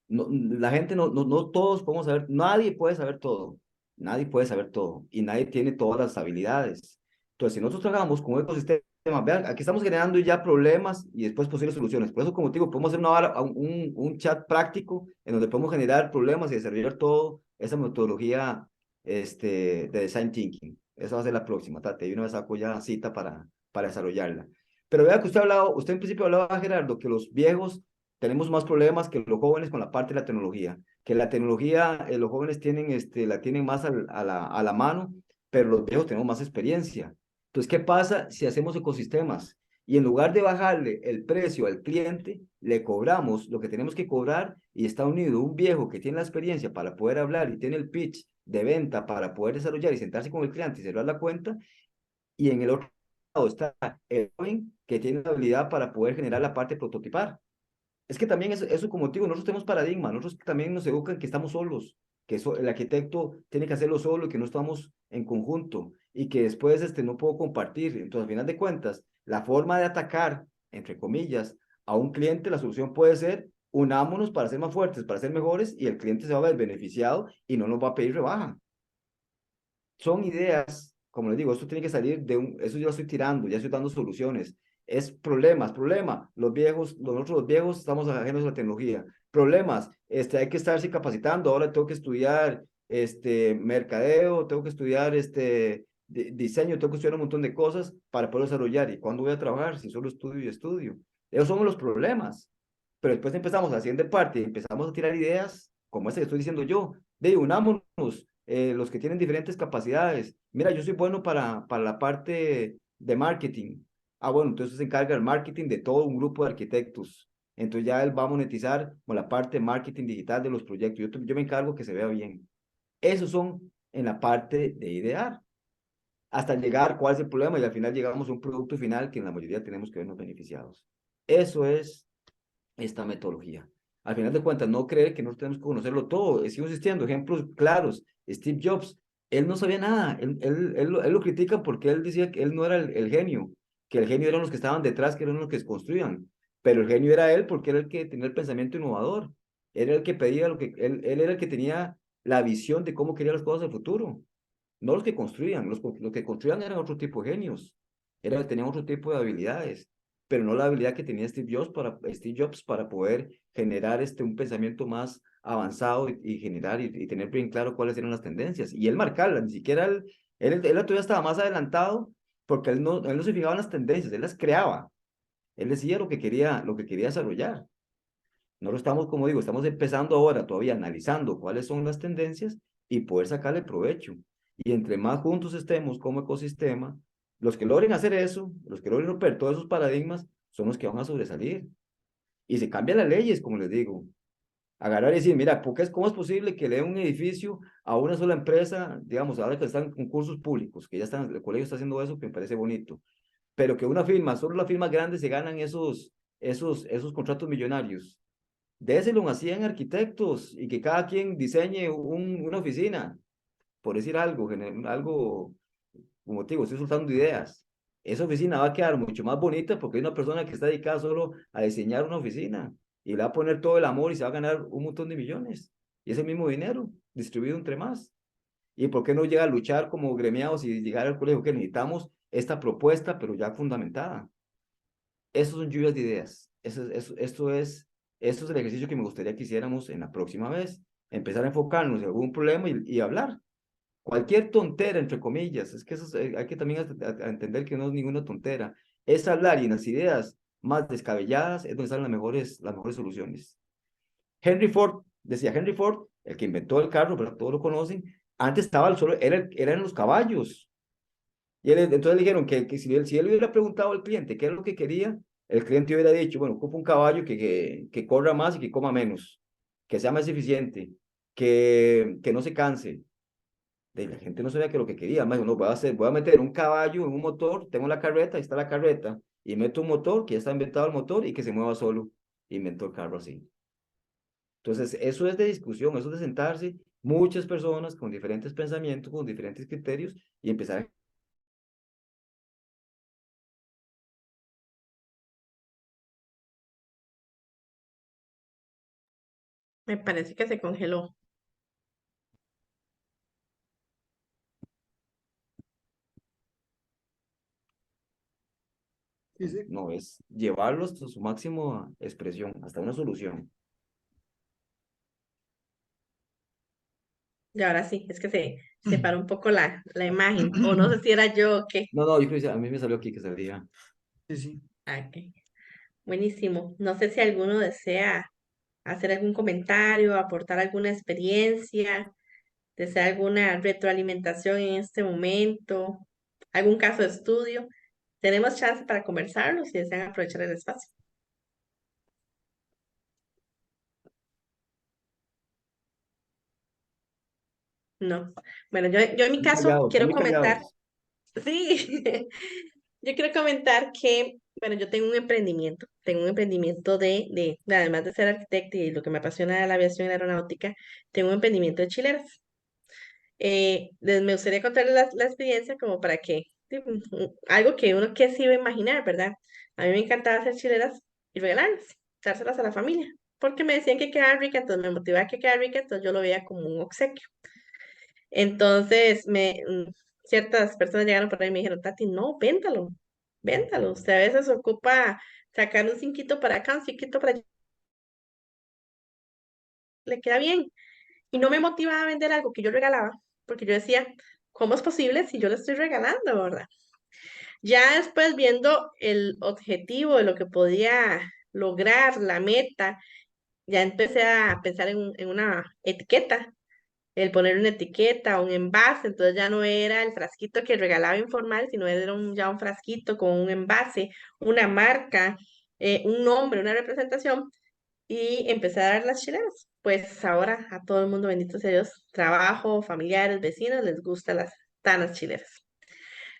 No, la gente no todos podemos saber, nadie puede saber todo, nadie puede saber todo y nadie tiene todas las habilidades. Entonces, si nosotros trabajamos con un ecosistema, vean, aquí estamos generando ya problemas y después posibles soluciones. Por eso, como te digo, podemos hacer un chat práctico en donde podemos generar problemas y desarrollar todo esa metodología de design thinking. Esa va a ser la próxima, Tate. Y una vez saco ya cita para desarrollarla. Pero vea que usted en principio hablaba, Gerardo, que los viejos tenemos más problemas que los jóvenes con la parte de la tecnología, que la tecnología, los jóvenes tienen, la tienen más a la mano, pero los viejos tenemos más experiencia. Entonces, ¿qué pasa si hacemos ecosistemas? Y en lugar de bajarle el precio al cliente, le cobramos lo que tenemos que cobrar y está unido un viejo que tiene la experiencia para poder hablar y tiene el pitch de venta para poder desarrollar y sentarse con el cliente y cerrar la cuenta, y en el otro está el joven que tiene la habilidad para poder generar la parte de prototipar. Es que también eso como te digo, nosotros tenemos paradigma, nosotros también nos educan que estamos solos, que el arquitecto tiene que hacerlo solo y que no estamos en conjunto y que después no puedo compartir. Entonces, al final de cuentas, la forma de atacar, entre comillas, a un cliente, la solución puede ser unámonos para ser más fuertes, para ser mejores y el cliente se va a ver beneficiado y no nos va a pedir rebaja. Son ideas, como les digo, esto tiene que salir eso yo lo estoy tirando, ya estoy dando soluciones. Es problema. Nosotros los viejos estamos ajenos a la tecnología. Problemas, hay que estarse capacitando. Ahora tengo que estudiar, mercadeo, tengo que estudiar, diseño, tengo que estudiar un montón de cosas para poder desarrollar. ¿Y cuándo voy a trabajar? Si solo estudio y estudio. Esos son los problemas. Pero después empezamos haciendo parte y empezamos a tirar ideas, como esa que estoy diciendo yo, de unámonos, los que tienen diferentes capacidades. Mira, yo soy bueno para la parte de marketing. Ah, bueno, entonces se encarga el marketing de todo un grupo de arquitectos. Entonces ya él va a monetizar con la parte de marketing digital de los proyectos. Yo me encargo que se vea bien. Esos son en la parte de idear, hasta llegar cuál es el problema y al final llegamos a un producto final que en la mayoría tenemos que vernos beneficiados. Eso es esta metodología. Al final de cuentas, no creer que no tenemos que conocerlo todo. Sigo insistiendo, ejemplos claros. Steve Jobs, él no sabía nada. Él lo critica porque él decía que él no era el genio, que el genio eran los que estaban detrás, que eran los que construían. Pero el genio era él porque era el que tenía el pensamiento innovador. Era el que pedía él era el que tenía la visión de cómo quería las cosas del futuro. No los que construían, los que construían eran otro tipo de genios, tenían otro tipo de habilidades, pero no la habilidad que tenía Steve Jobs para poder generar un pensamiento más avanzado y generar y tener bien claro cuáles eran las tendencias. Y él marcarlas, ni siquiera él todavía estaba más adelantado porque él no se fijaba en las tendencias, él las creaba. Él decía lo que quería desarrollar. No lo estamos, como digo, estamos empezando ahora todavía analizando cuáles son las tendencias y poder sacarle provecho. Y entre más juntos estemos como ecosistema, los que logren hacer eso, los que logren romper todos esos paradigmas, son los que van a sobresalir. Y se cambian las leyes, como les digo. Agarrar y decir, mira, ¿cómo es posible que le dé un edificio a una sola empresa? Digamos, ahora que están en concursos públicos, que ya están, el colegio está haciendo eso, que me parece bonito. Pero que una firma, solo las firmas grandes se ganan esos contratos millonarios. Déselo así en arquitectos y que cada quien diseñe una oficina, por decir algo, algo, como te digo, estoy soltando ideas. Esa oficina va a quedar mucho más bonita porque hay una persona que está dedicada solo a diseñar una oficina y le va a poner todo el amor y se va a ganar un montón de millones. Y ese mismo dinero distribuido entre más. ¿Y por qué no llega a luchar como gremiados y llegar al colegio que necesitamos esta propuesta, pero ya fundamentada? Esos son lluvias de ideas. Esto es el ejercicio que me gustaría que hiciéramos en la próxima vez. Empezar a enfocarnos en algún problema y hablar. Cualquier tontera, entre comillas, es que hay que también a entender que no es ninguna tontera. Es hablar y en las ideas más descabelladas es donde están las mejores soluciones. Henry Ford, el que inventó el carro, pero todos lo conocen, antes estaba eran los caballos. Entonces le dijeron que si él hubiera preguntado al cliente qué es lo que quería, el cliente hubiera dicho, bueno, ocupa un caballo que corra más y que coma menos, que sea más eficiente, que no se canse. La gente no sabía que lo que quería. Más, no, voy a meter un caballo en un motor, tengo la carreta, ahí está la carreta, y meto un motor, que ya está inventado el motor y que se mueva solo. Inventó el carro así. Entonces, eso es de discusión, eso es de sentarse muchas personas con diferentes pensamientos, con diferentes criterios y empezar a. Me parece que se congeló. Sí, sí. No, es llevarlo hasta su máxima expresión, hasta una solución. Y ahora sí, es que se paró un poco la imagen. O no sé si era yo o qué. No, yo creo que a mí me salió aquí que salía. Sí, sí. Ah, ok. Buenísimo. No sé si alguno desea hacer algún comentario, aportar alguna experiencia, desea alguna retroalimentación en este momento, algún caso de estudio. Tenemos chance para conversarlo si desean aprovechar el espacio. No. Bueno, yo en mi caso Callados, quiero muy comentar, callados. sí, Yo quiero comentar que, bueno, yo tengo un emprendimiento además de ser arquitecta y lo que me apasiona de la aviación y la aeronáutica, tengo un emprendimiento de chileras. Me gustaría contarles la experiencia como para que, sí, algo que uno que se iba a imaginar, ¿verdad? A mí me encantaba hacer chileras y regalarlas, dárselas a la familia, porque me decían que quedaba rica, entonces me motivaba a que quedara rica, entonces yo lo veía como un obsequio. Entonces, ciertas personas llegaron por ahí y me dijeron, Tati, no, véntalo, véntalo. Usted a veces ocupa sacar un cinquito para acá, un cinquito para allá, le queda bien. Y no me motivaba a vender algo que yo regalaba, porque yo decía, ¿cómo es posible si yo le estoy regalando, verdad? Ya después viendo el objetivo de lo que podía lograr, la meta, ya empecé a pensar en una etiqueta, el poner una etiqueta, un envase, entonces ya no era el frasquito que regalaba informal, sino era ya un frasquito con un envase, una marca, un nombre, una representación, y empecé a dar las chilenas. Pues ahora a todo el mundo, bendito sea Dios, trabajo, familiares, vecinos, les gustan las tanas chileras.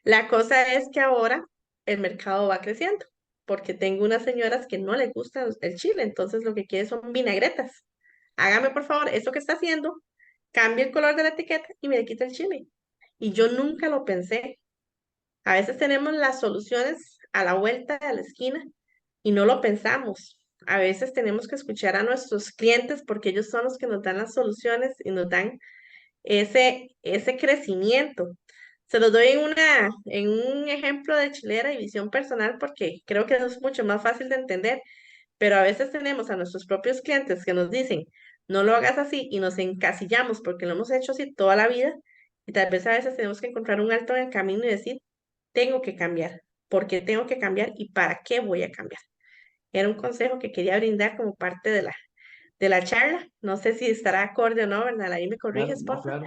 La cosa es que ahora el mercado va creciendo, porque tengo unas señoras que no les gusta el chile, entonces lo que quieren son vinagretas. Hágame por favor eso que está haciendo, cambie el color de la etiqueta y me le quita el chile. Y yo nunca lo pensé. A veces tenemos las soluciones a la vuelta de la esquina y no lo pensamos. A veces tenemos que escuchar a nuestros clientes porque ellos son los que nos dan las soluciones y nos dan ese crecimiento. Se los doy en un ejemplo de chilera y visión personal porque creo que eso es mucho más fácil de entender, pero a veces tenemos a nuestros propios clientes que nos dicen, no lo hagas así y nos encasillamos porque lo hemos hecho así toda la vida y tal vez a veces tenemos que encontrar un alto en el camino y decir, tengo que cambiar, ¿por qué tengo que cambiar y para qué voy a cambiar? Era un consejo que quería brindar como parte de la charla. No sé si estará acorde o no, ¿verdad? Ahí me Claro, corriges, no, porfa, claro.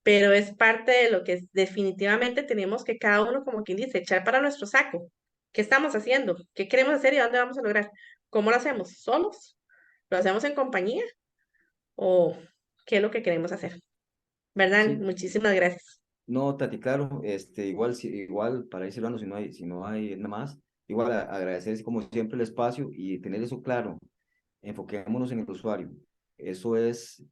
pero es parte de lo que definitivamente tenemos que cada uno, como quien dice, echar para nuestro saco. ¿Qué estamos haciendo? ¿Qué queremos hacer y a dónde vamos a lograr? ¿Cómo lo hacemos? ¿Solos? ¿Lo hacemos en compañía? ¿O qué es lo que queremos hacer? ¿Verdad? Sí, Muchísimas gracias. no, Tati, claro, igual, igual para ir cerrando, si no hay nada más, igual agradecer como siempre el espacio y tener eso claro. Enfoquémonos en el usuario. Eso es,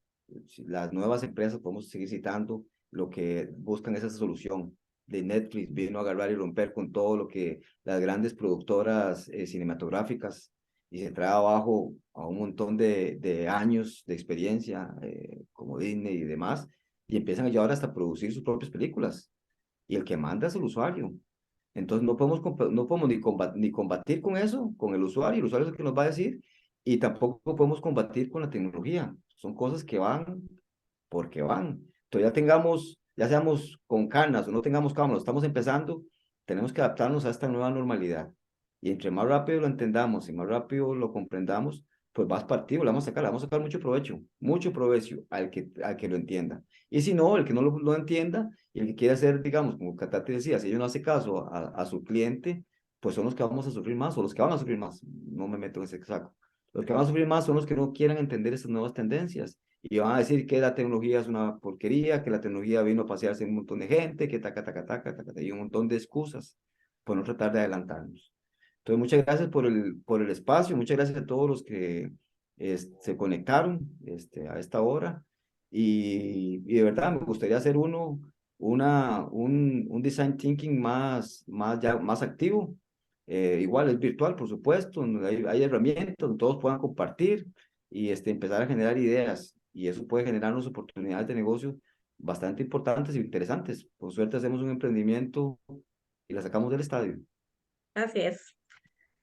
si las nuevas empresas, podemos seguir citando, lo que buscan es esa solución. De Netflix vino a agarrar y romper con todo lo que las grandes productoras cinematográficas y se trae abajo a un montón de años de experiencia, como Disney y demás, y empiezan a llevar hasta producir sus propias películas. Y el que manda es el usuario. Entonces no podemos, no podemos ni combatir con eso, con el usuario es el que nos va a decir, y tampoco podemos combatir con la tecnología. Son cosas que van porque van. Entonces ya seamos con canas o no tengamos cámaras, estamos empezando, tenemos que adaptarnos a esta nueva normalidad. Y entre más rápido lo entendamos y más rápido lo comprendamos, pues vas partido, le vamos a sacar mucho provecho al que lo entienda. Y si no, el que no lo entienda y el que quiere hacer, digamos, como Catati decía, si ellos no hace caso a su cliente, pues son los que vamos a sufrir más o los que van a sufrir más. No me meto en ese saco. Los que van a sufrir más son los que no quieran entender estas nuevas tendencias y van a decir que la tecnología es una porquería, que la tecnología vino a pasearse en un montón de gente, que y un montón de excusas por no tratar de adelantarnos. Entonces, muchas gracias por el espacio, muchas gracias a todos los que se conectaron a esta hora y de verdad me gustaría hacer un design thinking más activo. Igual es virtual, por supuesto, donde hay herramientas donde todos puedan compartir y empezar a generar ideas y eso puede generarnos oportunidades de negocio bastante importantes e interesantes. Por suerte hacemos un emprendimiento y la sacamos del estadio. Así es,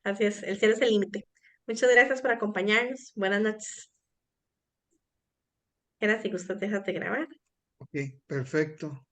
así es. El cielo es el límite. Muchas gracias por acompañarnos. Buenas noches. Era si gustas, déjate grabar. Ok, perfecto.